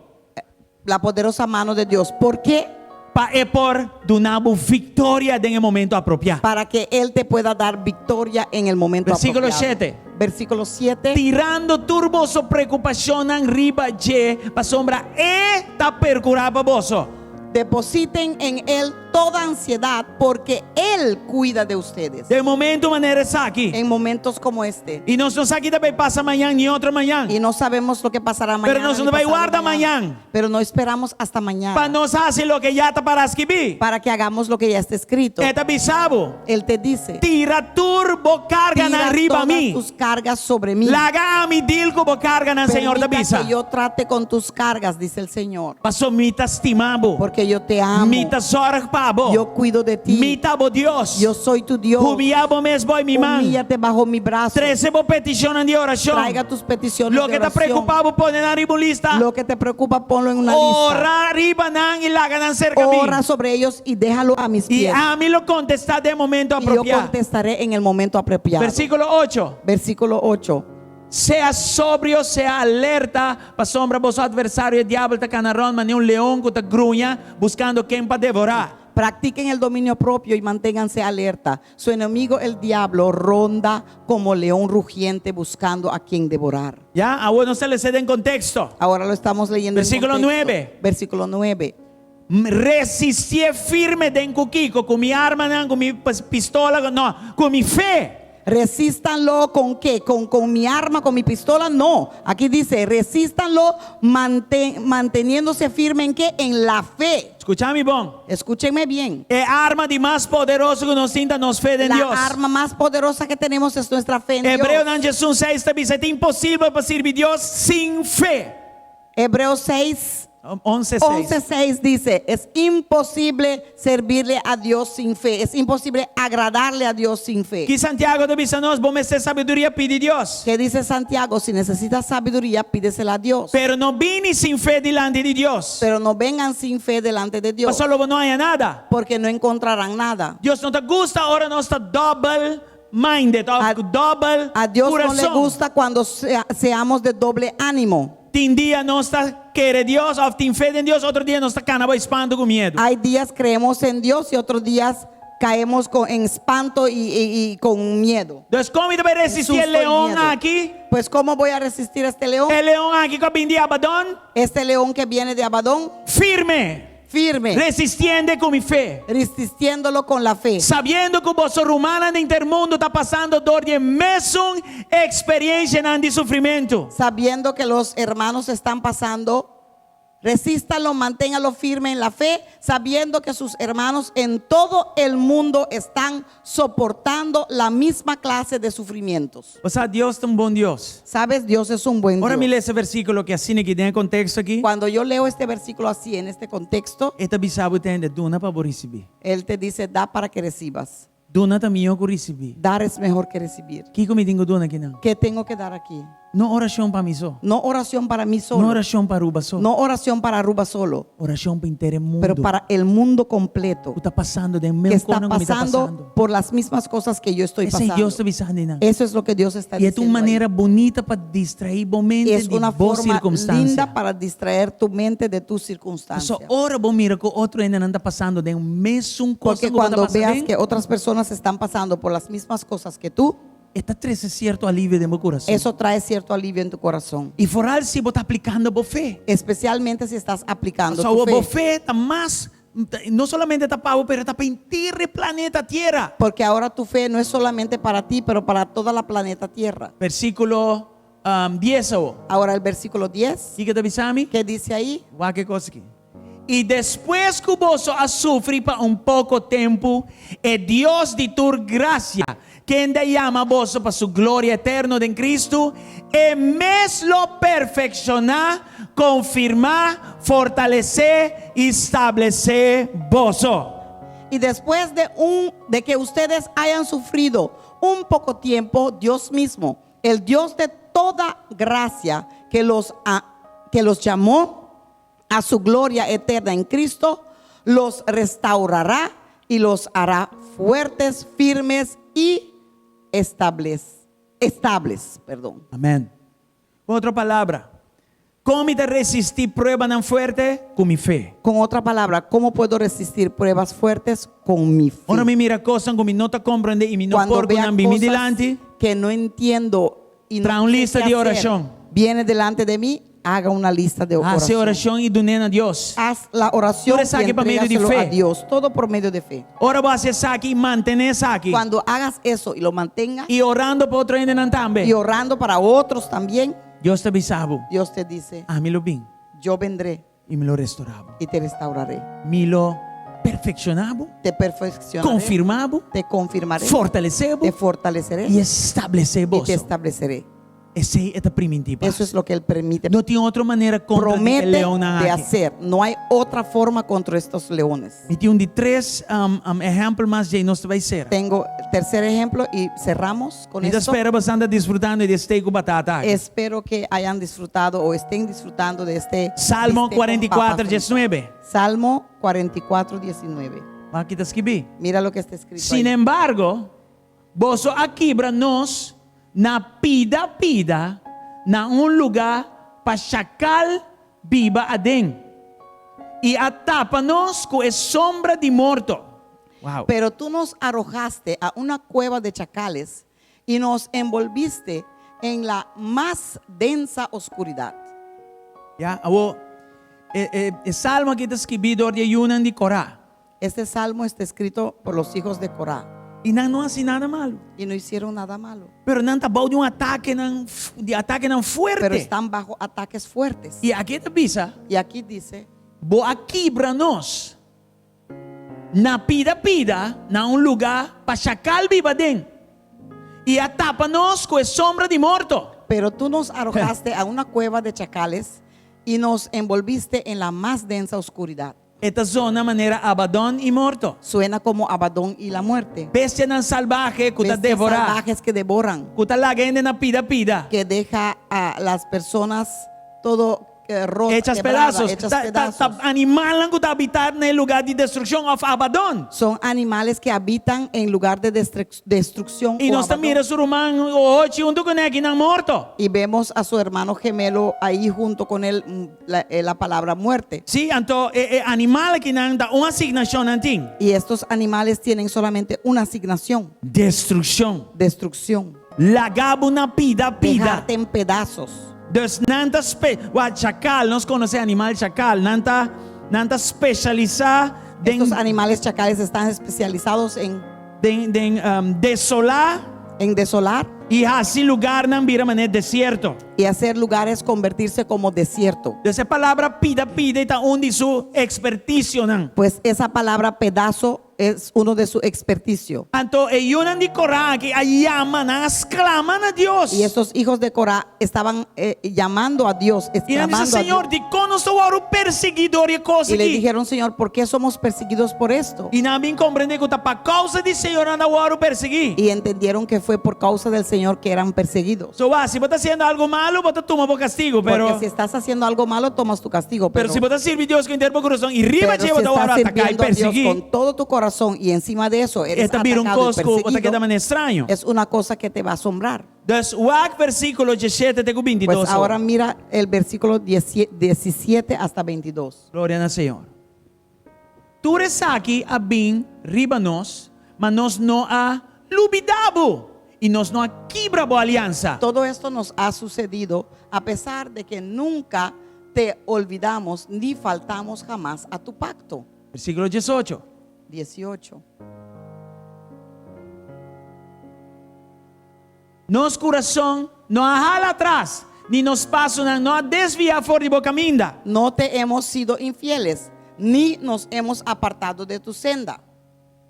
poderosa mano de Dios. ¿Por qué? Pa é por donabo vitória em momento apropriado. Para que Él te pueda dar victoria en el momento Versículo apropiado. 7. Versículo 7. Tirando turboso preocupação riba de pa sombra e ta percuraba boso. Depositen en Él toda ansiedad porque Él cuida de ustedes. De momento maneira aqui. En momentos como este. E nós não sabe também passa amanhã nem outro amanhã. Y no sabemos lo que pasará mañana. Pero nós ni não vai pasado guardar amanhã. Pero no esperamos hasta mañana. Para nós fazer o que já está para escrever. Para que hagamos lo que ya está escrito. É bisabo. Él te dice: Tira turbo carga na tira riba todas mim. tus cargas sobre mí. Laga a mi dilco bo carga na Senhor da Permita bisa. que yo trate con tus cargas, dice el Señor. Passo mita estimabo. Porque yo te amo. Mita sorg pabo. Yo cuido de ti. Mita bo Dios. Yo soy tu Dios. Humilhabo mes boy mi man. Humíllate bajo mi brazo. Recebo petição de oração. Traiga tus peticiones Lo de que te oración. preocupado pone na riba lista. Lo que te preocupa, ponlo en una lista. Ora riba nan e laga nan cerca Ora mim. sobre ellos y déjalo a mis E pies. a mim lo contestar de momento Y yo apropriado. contestaré en el momento apropiado. Versículo 8. Versículo 8. Sea sobrio, sea alerta. Para sombra, vosso adversário, o diabo está canarrón, mas nem um leão que está grunha, buscando quem para devorar. Practiquen el dominio propio y manténganse alerta. Su enemigo, el diablo, ronda como león rugiente buscando a quien devorar. Ya, ahora no se le cede en contexto. Ahora lo estamos leyendo. en Versículo contexto. 9. Versículo 9. Resistí firme de Kiko, con mi arma, con mi pistola, no, con mi fe. Resístanlo con qué, con mi arma, con mi pistola, no. Aquí dice, resístanlo manteniéndose firme en qué, en la fe. Escúchame, bom. Escúchenme bien. Es arma de más poderoso que nos cinta, nos fe en La Dios. arma más poderosa que tenemos es nuestra fe en Hebreo Dios. en Jesús 6 dice, es imposible para servir a Dios sin fe. Hebreos 6. 11:6. 11:6 dice, es imposible servirle a Dios sin fe, es imposible agradarle a Dios sin fe. Que Santiago dice, nos vamos a sabiduría, pide Dios. ¿Qué dice Santiago? Si necesitas sabiduría, pídesela a Dios. Pero no vine sin fe delante de Dios. Pero no vengan sin fe delante de Dios, Solo no haya nada. porque no encontrarán nada. Dios no te gusta, ahora no está double minded, double A Dios corazón. no le gusta cuando seamos de doble ánimo. Un día no está querer Dios, o tiene fe en Dios, otro día no está canaba espanto con miedo. Hay días creemos en Dios y otros días caemos en espanto y con miedo. Entonces, ¿cómo debe resistir Susto el y león miedo. aquí? Pues ¿cómo voy a resistir a este león? El león aquí con de Abadón, Este león que viene de Abadón, firme. firme, resistiendo con mi fe. resistiéndolo con la fe, Sabiendo que vos rumana en intermundo está pasando dor de mesma experiência de sofrimento. sabiendo que los hermanos están pasando. Resístalo, manténgalo firme en la fe, sabiendo que sus hermanos en todo el mundo están soportando la misma clase de sufrimientos. O sea, Dios es un buen Dios. ¿Sabes? Dios es un buen Ahora me Dios. lê esse versículo que assina aqui dentro do contexto aqui. Cuando yo leo este versículo así, en este contexto, Esta bisabo tem de duna para receber. Él te dice, da para que recibas. Duna também eu receber. Dar es mejor que recibir. Que me tenho duna aqui não? ¿Qué tengo que dar aquí? Não oração para mim só. No oración para mí solo, Não oração para Aruba só. no oración para Aruba solo, Oração para inteiro mundo. pero para el mundo completo Tu está passando de que mesmo está coisa que me está pasando passando. por las mismas cosas que yo estoy Esse é pasando. Deus te avisando não. Eso es lo que Dios está E é uma diciendo ahí. maneira bonita para distrair bom mente Es de una boa forma circunstância. linda para distraer tu mente de tus Só circunstancias. ora bom mira que outro ainda não está passando de mesmo coisa Porque que você está cuando veas passando. que otras personas están pasando por las mismas cosas que tú, Está trazendo certo alívio de meu coração. eso trae cierto alivio en tu corazón. E foral se você está aplicando boa fé. Especialmente si estás aplicando Só tu a boa fe. fé está mais, não somente está para pero está para inteiro planeta Terra. Porque ahora tu fe no es solamente para ti, pero para toda la planeta Tierra. Versículo 10. Ahora el versículo 10, Que está avisando? ¿qué dice ahí? Olha que coisa aqui. E depois que você a sofre por pouco tempo, é Deus de tua graça quem te chama você para sua glória eterna em Cristo, e mesmo perfeccionar, confirmar, fortalecer e estabelecer você. Y después de que ustedes hayan sufrido un poco tiempo, Dios mismo, el Dios de toda gracia que los llamó a su gloria eterna en Cristo, los restaurará y los hará fuertes, firmes y estables. Amém. Outra palavra. Como te resistir prueba tan fuerte? Com minha fé. Con otra palabra, ¿cómo puedo resistir pruebas fuertes? Con mi fe. Ora me mira coisa que me não está compreende e me não Cuando porco vea não me cosas delante. que no entiendo y Trae no una sé lista qué de hacer, oración. viene delante de mí, haga una lista de Hace oración. oração e donena a Deus. Haz la oración Tú eres y aquí por medio de entrégaselo fe. a Dios, todo por medio de fe. Ora você aqui e mantém aqui. Cuando hagas eso y lo mantengas E orando por outro ainda não também. y orando para otros también, Deus te avisava. Dios te dice, A mim lo bem yo vendré e me lo restaurava. y te restauraré, Me lo perfeccionava, te perfeccionaré, confirmava, te confirmaré, fortaleceva te fortaleceré e estabeleceva. y te estableceré. Esse é a primitiva. Eso es lo que Él permite. Não tem outra maneira contra Promete el leão de aqui. hacer. No hay otra forma contra estos leones. E tem de três exemplos mais de nós vai ser. Tengo el tercer ejemplo y cerramos con E esto. espero você anda desfrutando de steak com batata. Espero que hayan disfrutado o estén disfrutando de este Salmo bistec con 44, papa frita. 19. Salmo 44, 19. Aqui está escrito. Mira lo que está escrito Sin ahí. embargo, vos aquibra-nos na pida, na lugar para chacal viva adem. E atapa-nos com a sombra de morto. Wow. Pero tú nos arrojaste a una cueva de chacales y nos envolviste en la más densa oscuridad. Ja, o salmo aqui está escrito de Yunan de Corá. Este salmo está escrito por los hijos de Corá E não hace nada malo. y no hicieron nada malo, Pero não está bom de ataque não pero fuerte. están bajo ataques fuertes. E aqui está bisa. Y aquí dice, Bo aquibra-nos na pida, na lugar para chacal viva adem. E atapa-nos com a sombra de morto. pero tú nos arrojaste a una cueva de chacales y nos envolviste en la más densa oscuridad. Esta zona maneira Abaddon e morto. Suena como Abadón y la muerte. Bestia não salvaje que está Bestias devorar. salvajes que devoran, Que está lagende na pida. que deja a las personas todo roto, Hechas quebrada, pedazos. hechas Tá pedazos. animal que está habitar no lugar de destruição of Abaddon. Son animales que habitan en lugar de destrucción. E o nós Abadón. mira seu irmão hoje junto com ele não morto. Y vemos a su hermano gemelo ahí junto con él, la palabra muerte. Sim, então animal que não dá uma asignação não tem. Y estos animales tienen solamente una asignación: Destrução. destrucción, Lagabo na pida. dejarte en pedazos. Dus nanta chacal, nós conhecemos animal chacal, nanta nanta specializa Estos animales chacales están especializados en desolar desolar y así lugar nan vira mané desierto. y hacer lugares convertirse como desierto. Esa palabra pida está undi su experticio nan. Pues esa palabra pedazo es uno de su experticio. Anto ellos di Corán que llaman, exclaman a Dios. Y estos hijos de Corá estaban llamando a Dios, Y nan dice, exclamando a Señor, Dios. di conosco waro perseguidor e cosa Y le aqui. dijeron, Señor, ¿por qué somos perseguidos por esto? E não me compreende que tá para causa de Senhor anda waro perseguir. Y entendieron que fue por causa del Señor que eran perseguidos. So, si você está haciendo algo malo, você toma por castigo, pero Porque si estás haciendo algo malo, tomas tu castigo. pero si você serve Deus com inteiro coração e riba pero si lleva te waro estás atacar e sirviendo a Dios perseguir, con todo tu corazón y encima de eso eres esta vira atacado y cosco, você perseguido, queda maneira estranho. es una cosa que te va a asombrar. Dus o versículo 17 até 22. Pues ahora mira el versículo 17 hasta 22. Glória ao Senhor. Tu resaki a bem riba nós, mas nós não a lubidabo e nós não a quebrabo aliança. Todo esto nos ha sucedido a pesar de que nunca te olvidamos ni faltamos jamás a tu pacto. Versículo 18. 18. Nos coração não a jala atrás, ni nos passo não a desviar fora de boca minda. No te hemos sido infieles, ni nos hemos apartado de tu senda.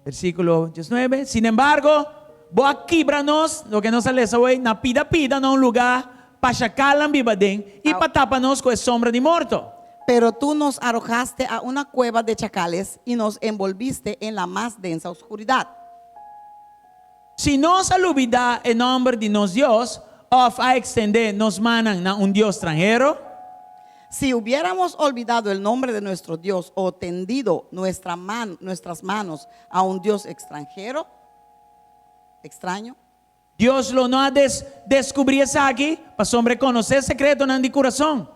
Versículo 19. Sin embargo, boa quebra-nos, lo que nos alesa hoy, na pida na lugar, para chacalan vivadem e para tapa-nos com a sombra de morto. Pero tú nos arrojaste a una cueva de chacales y nos envolviste en la más densa oscuridad. Si nos olvidar el nombre de nos Dios, of a extender nos manan na un Dios extranjero, Si hubiéramos olvidado el nombre de nuestro Dios o tendido nuestras manos a un Dios extraño, Dios lo no ha descubriese aquí, para hombre conocer secreto en el corazón.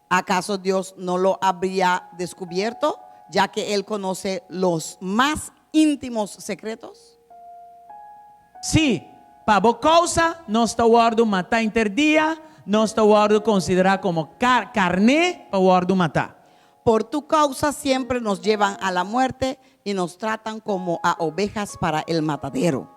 ¿acaso Dios no lo habría descubierto, ya que Él conoce los más íntimos secretos? Sí, para boa causa, nós está guardo matar interdia, nós está guardo considerar como carne para guardo matar. Por tu causa siempre nos llevan a la muerte y nos tratan como a ovejas para el matadero.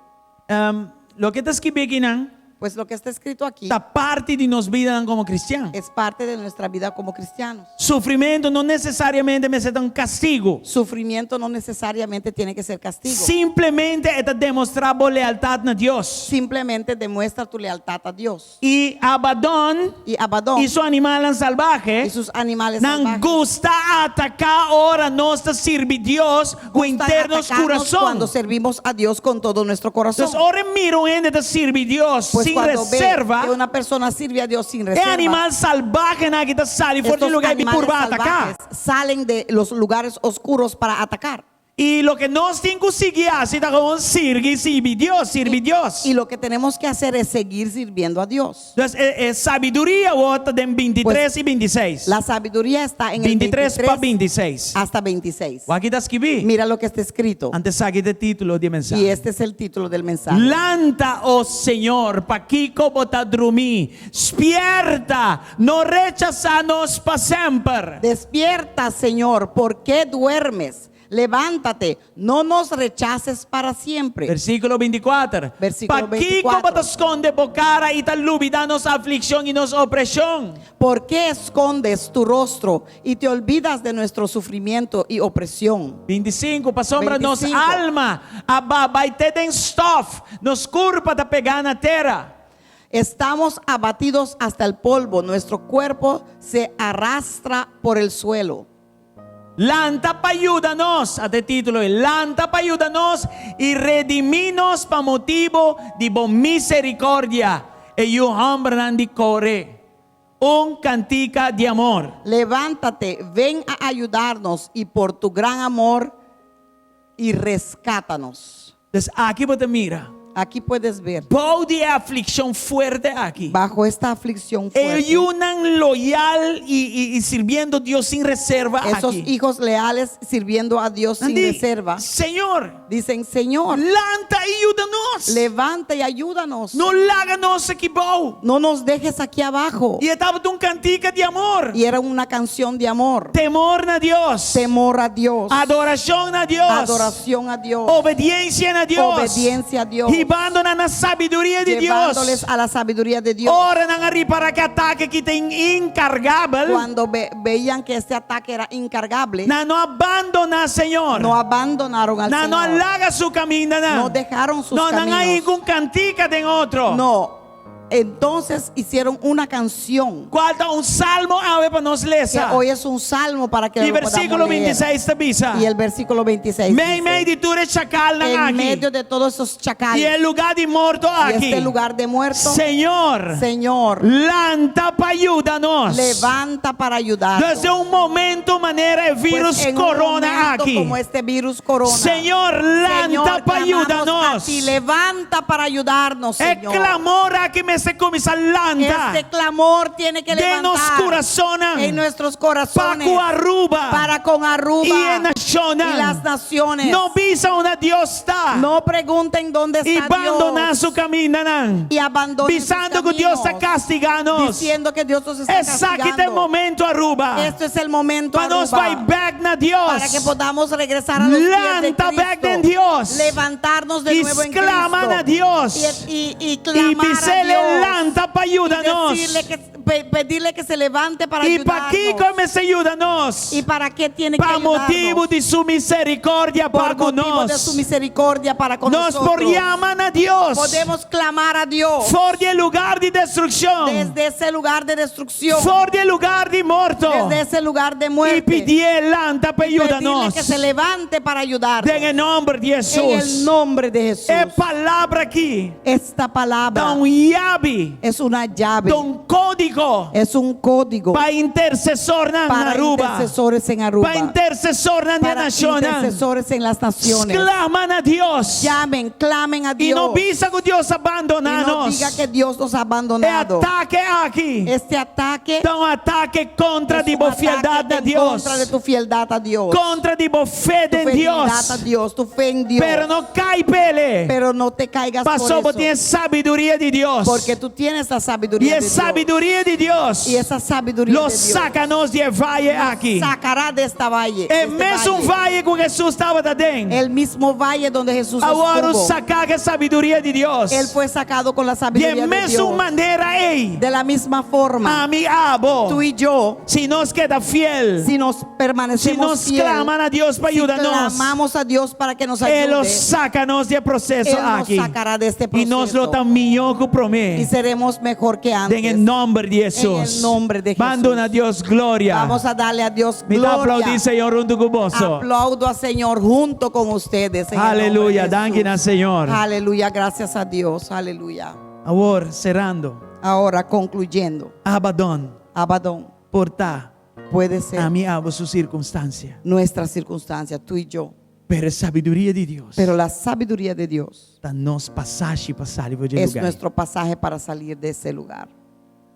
Lo que está escrito aquí, Pues lo que está escrito aquí está parte de nos vida como cristianos. es parte de nuestra vida como cristianos. Sufrimiento no necesariamente me será un castigo. Sufrimiento no necesariamente tiene que ser castigo. Simplemente es demostrar lealtad a Dios. Simplemente demuestra tu lealtad a Dios. Y Abadón Y Abadón y su animal salvaje y sus animales não salvajes gusta atacar ahora nuestra sirve Dios con gustan internos atacarnos cuando corazón. servimos a Dios con todo nuestro corazón. Entonces ahora miro en de sirve Dios Pues sin cuando ve reserva. que una persona sirve a Dios sin Es reserva, animal salvaje na que sale fuera estos del lugar de animales curva atacar. salvajes salen de los lugares oscuros para atacar. Y lo que nos tiene que seguir así está como sirve Dios, sirve Dios. Y lo que tenemos que hacer es seguir sirviendo a Dios. Entonces, sabiduría vota de 23 Pues, y 26. La sabiduría está en el 23 para 23 26. hasta 26. Aqui está escrito. Mira lo que está escrito. Antes saque de título de mensaje. Y este es el título del mensaje. Lanta, oh Señor, pa Kiko botadrumi. Spierta, no rechazanos pa sempre. Despierta, Señor, ¿por qué duermes? Levántate, no nos rechaces para siempre. Versículo 24. Versículo Pa Kiko 24. botasconde bocara y talubidanos aflicción y nos opresión. ¿Por qué escondes tu rostro y te olvidas de nuestro sufrimiento y opresión? 25. Pa sombra nos 25. alma, ababaite den stof, nos curpa da pegar na terra. Estamos abatidos hasta el polvo, nuestro cuerpo se arrastra por el suelo. Lanta pa ayúdanos, a este título, lanta pa ayúdanos y rediminos pa motivo de bon misericordia. Y un hombre de corre, un cantica de amor. Levántate, ven a ayudarnos y por tu gran amor y rescátanos. Entonces aquí vos te mira, Aquí puedes ver, Pau de aflicción fuerte aquí. bajo esta aflicción fuerte, Ayunan loyal y sirviendo a Dios sin reserva esos aquí. hijos leales sirviendo a Dios sin Andi, reserva, Señor, dicen: Señor, lanta ayúdanos. levanta y ayúdanos. No láganos aqui bom. No nos dejes aquí abajo. E estava de cantica de amor. Y era una canción de amor, Temor na Deus. temor a Dios, Adoração a Deus. adoración a Dios, Obediência a Deus. obediencia a Dios, Ribando na sabedoria de llevándoles Deus. a la sabiduría de Dios. Ora não ari para que ataque que tem encargável. Cuando veían que este ataque era incargable, Não abandona, Senhor. no abandonaron al Não Señor, alaga su caminho. no dejaron sus Não há caminos. com cantica de outro. No, entonces hicieron una canción Qual está salmo para nos que lesa. hoy es un salmo para que E lo versículo podamos leer. 26 tabisa. Y el versículo 26 Meio dice, de tudo chacal en aqui. medio de todos esos E chacales el lugar de morto y aqui. este lugar de muertos, Senhor, Señor, lanta para ayuda-nos. levanta para ayudarnos. Desde momento, maneira, el virus Pues en un corona momento aqui. como este virus corona, Senhor, lanta Señor, para clamamos ayuda-nos. a ti, levanta para ayudarnos, É Señor. clamor aqui me se começa lanta. Este clamor tiene que De nos levantar corazones. en nuestros corazones Para Aruba. para con Aruba E en naciones. y las naciones. Não visa onde Deus está. No pregunten dónde E está abandonar Dios su caminho. y abandonen sus Visando que Deus está caminos, castigando. diciendo que Dios nos está Essa aqui tem castigando. momento, Aruba. Esto es el momento, Para nos vai Aruba, back na Deus. para que podamos regresar a los pies de Lanta back en Cristo, Dios. levantarnos de nuevo en Exclaman a Dios. Cristo y E clamar a pisele Dios lanta para ayuda-nos. pedirle que se levante para E para que ayudarnos. comece ayuda-nos. ¿Y para qué tiene que Para ayudarnos? motivo de su misericórdia para Por motivo de su conosco. misericordia para con Nos nosotros. porllaman a Deus. Podemos clamar a Dios For de lugar de destruição. desde ese lugar de destrucción, For de lugar de morto. desde ese lugar de E muerte, pedir lanta para pedirle ayuda-nos. que se levante para ayudarnos. En el nombre de En el Jesus. nombre de Jesús. É palavra aqui. Esta palabra Dá llave. es una llave, Dá código. es un código Para intercesor na para Aruba. intercesores en Aruba, Para intercesor na para nación. intercesores en las naciones. Claman a Deus. Llamen, clamen a E Dios. não visa que Deus Y abandona no nos. diga que Dios nos ha É abandonado. ataque aqui. Este ataque Então ataque contra es de un boa ataque fialdade a en Deus. contra de tu fieldad a Dios, Contra de boa fé tu em fidelidad a Deus. Dios, tu fe en Dios. Pero não cai pele. Pero no te caigas Passou por por ter eso, sabedoria de Deus. porque tú tienes la E sabiduría a de Dios. sabedoria de Deus Y esa sabiduría los de Dios saca-nos de valle aqui. sacará de esta valle, de É este mesmo valle. valle que Jesus estava dentro. El mismo valle donde Jesús Agora estuvo. sacar a sabedoria de Deus. Él fue sacado con la De sabiduría de mesma Dios. maneira, ei, De la misma forma, amigo, tú y yo, se nos queda fiel, si nos se permanecemos nos fiel, claman a Deus para si ayudarnos, clamamos a Dios para que nos Ele ayude, saca-nos de processo Él nos aqui. sacará de este E nós lo proceso também que y promete. seremos mejor que antes. En el nombre de Jesús. En el nombre de Jesús. Manda a Dios gloria. Vamos a darle a Dios Me dá gloria. aplaudir, Senhor, junto com você. Aplaudo al Señor junto con ustedes. en el nombre Aleluya. de Danke Jesús. Senhor. Aleluya, gracias a Dios. Aleluya. Agora, cerrando. Ahora concluyendo, Abadón, Abadón, portar puede ser a mí a su circunstancia. nuestra circunstancia, tú y yo, Pero a sabedoria de Deus pero la sabiduría de Dios está nos passagem para salir de es lugar. nuestro pasaje para salir de ese lugar.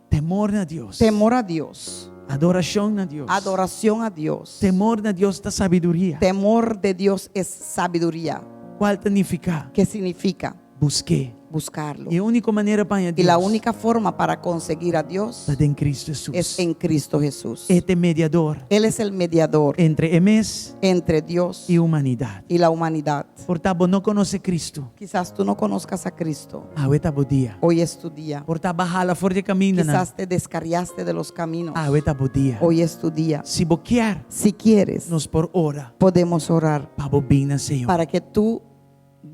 Temor a Deus. Temor a Dios, Adoração a Deus. adoración a Dios. Temor a Deus da sabedoria. Temor de Dios es sabiduría. Qual significa? ¿Qué significa? Busquei. Buscarlo. E a única maneira para Deus Y la única forma para conseguir a Dios está em Cristo Jesus. es en Cristo Jesús. Este mediador Él es el mediador entre emes entre Dios e humanidade. y la humanidad. Portanto, não conhece Cristo. Quizás tú no conozcas a Cristo. Ahorita bom dia. Hoy es tu día. Portanto, bajar fora de caminho. Quizás te descarriaste de los caminos. Ahorita bom dia. Hoy es tu día. Se boquear, Si quieres, nos por hora podemos orar para bobina, Senhor. para que tú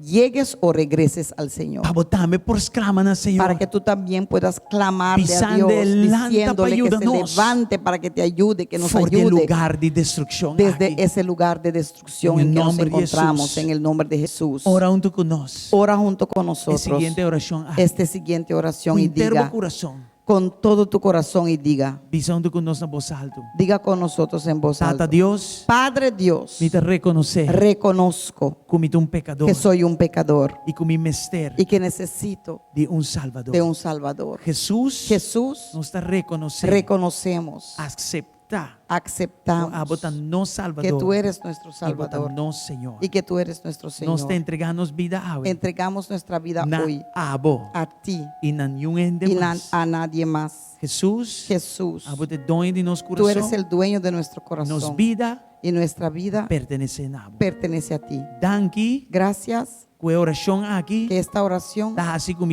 llegues o regreses al Señor. Para botar-me por exclama, Senhor. Para que tú también puedas clamarle a Pisando Dios, delante diciéndole para que se ayudarnos. levante para que te ayude, que nos Fora de ayude. lugar de destruição. Desde aqui. ese lugar de destrucción En en el que nos nombre de encontramos, Jesús. en el nombre de Jesús. Ora junto conosco. Ora junto con A nosotros seguinte oração. aqui. esta siguiente oración y Intervo diga: coração. con todo tu corazón y diga Bisogna con nos na voz alto. diga con nosotros en voz Tata alta. Dios, Padre Dios, mi te reconocer reconozco come un pecador que soy un pecador y come mister y que necesito de un Salvador. de un Salvador. Jesús Jesús, nos está reconocer, reconocemos, acepta, aceptamos abota no que Salvador, tú eres nuestro y bota Salvador no Señor. y que tú eres nuestro Señor. Nos te entregamos vida hoy. Entregamos nuestra vida Na hoy abo a ti y na nenhum ende y más. a nadie más. Jesús, Jesús, abote dono de nos tú eres coração, el dueño de nuestro nos corazón vida y nuestra vida pertenece a abo. pertenece a ti. Danki, Gracias que oração aqui, que esta oración tá assim como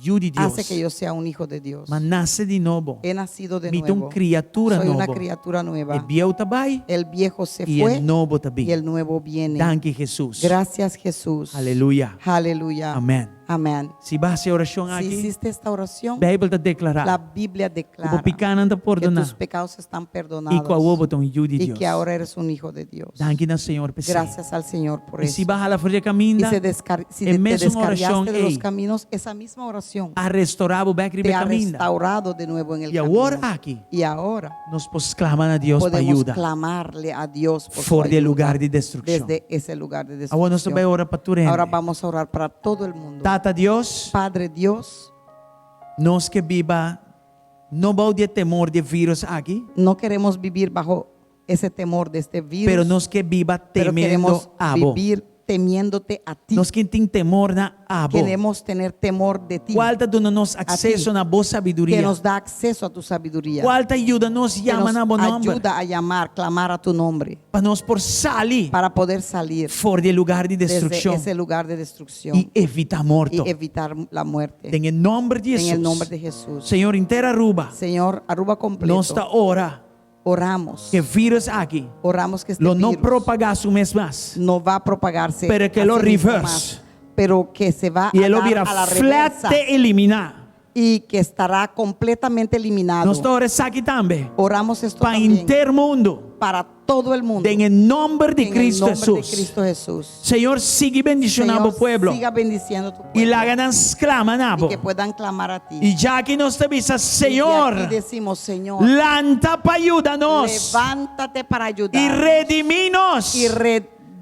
Yu de Dios. hace que yo sea un hijo de Dios. Mas nasce de novo. He nacido de Mito nuevo. criatura Soy una novo. criatura E nueva. biel tabai El viejo se e fue el novo y tabi. el nuevo viene. Danke Jesus. Gracias Jesús. Aleluia. Aleluya. Amen. Amén. Se base oração Si aqui, hiciste esta oración, Bíblia está la declarar. Biblia O declara picana anda por que tus donar. pecados están E perdonados com a ovo tom Yu de y Dios. que ahora eres un hijo de Dios. Danke na Senhor PC. Gracias al Señor por E se eso. baja la folha Y caminda, si en te mesma oração, descarriaste de los ei. caminos, esa misma oración a restaurar o Becri te ha caminda. restaurado de nuevo en el E agora camino. aqui, Y ahora nós podemos clamar a Deus para podemos ajuda. clamarle a Dios por su For de ayuda lugar de destrucção. desde ese lugar de Agora nós também destrucción. ora para tu reino. Ahora vamos a orar para todo el mundo. Tata Deus, Padre Dios, nós que viva, não vai de temor de vírus aqui, no queremos vivir bajo ese temor de este virus, pero nós que viva pero temendo queremos abo. vivir temiéndote a ti. Nós que tem temor na abo. Queremos tener temor de ti, Qual está dando nos acesso na boa que sabedoria? nos da acceso a tu sabiduría, Qual está ajuda nos que chama nos na bom nome? ayuda a llamar, clamar a tu nombre, Para nós por sair para poder salir fora de lugar de desde destruição esse lugar de destrucción e evitar morto. y evitar la muerte. Em nome de En Jesus. el nombre de Jesús. Senhor, inteira Aruba, Señor, Aruba completo, nós está ora oramos, que vírus aqui oramos que este lo não virus propagasse um mês mais. no va a propagarse, Pero que a lo sí mismo reverse. más, pero que se va E a ele dar vira a la flat reversa de eliminar. y que estará completamente eliminado. Nós está orando aqui também Oramos esto para también inteiro mundo, para todo el mundo, em nome de en Cristo el nombre de Jesus. Cristo Jesús. Senhor, siga bendicionando Señor, o pueblo siga bendiciendo tu e pueblo lá ganas clama y nabo. que puedan clamar a ti. E já que nós te avisa, Y de Senhor, aquí decimos, Señor, lanta para ayuda-nos levántate para ayudar e redimir-nos y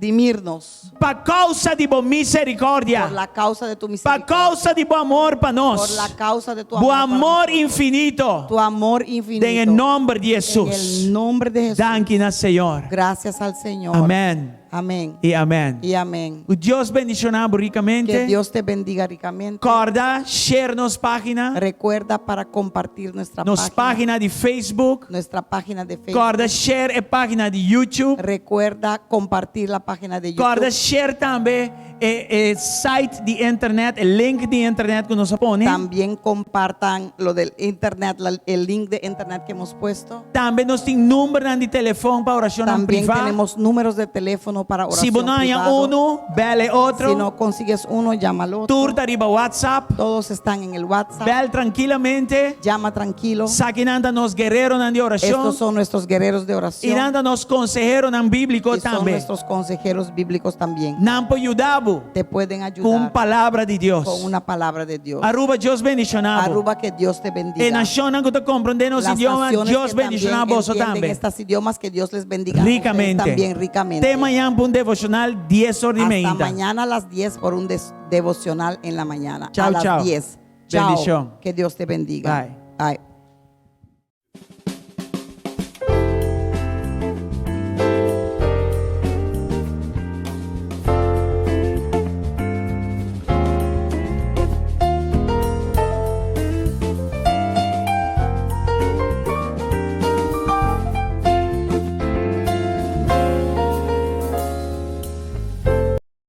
redimirnos para causa de boa por misericórdia, la causa de tu para misericordia, causa de bom amor para por nós, la causa de tu bom amor, para amor nosotros. infinito, Tu amor infinito, em nome de en Jesus. el nombre de Jesús. Danke na Senhor. Gracias al Señor. Amém Amén. e amém. Y amén. O Deus bendicionado Que ricamente. Dios te bendiga ricamente. Corda, share nos página, Recuerda para compartir nuestra nos página de Facebook. nuestra página de Facebook. Corda, share a página de YouTube. Recuerda compartir la página de YouTube. Corda, share também o site de internet, o link de internet que nos pone. También compartan lo del internet, el link de internet que hemos puesto. Também nós temos número de telefone para oração También privada. tenemos números de teléfono para Se oración você não há privado. bele outro. Si no consigues uno, llama al otro. Turta arriba WhatsApp. Todos están en el WhatsApp. Bel tranquilamente. Llama tranquilo. Saquinanda nos guerreiros de oração. Estos son nuestros guerreros de E oración. anda nos consejeros bíblicos Y son também. nuestros consejeros bíblicos también. Não pode ajudar Te pueden com ayudar palavra de Deus. con una palabra de Dios. Aruba Deus bendicionado. Aruba, que Dios te E bendiga. nação que te compreender nos Las idiomas, naciones Deus que bendicionado también vos entienden também. estos idiomas, que Dios les bendiga a ustedes Ricamente. también ricamente. Até amanhã para um devocional 10 horas e Hasta meia. mañana a las 10 por un devocional en la mañana. Chao, a las chao. 10. Chao. Bendición. Que Dios te bendiga. Bye. Bye.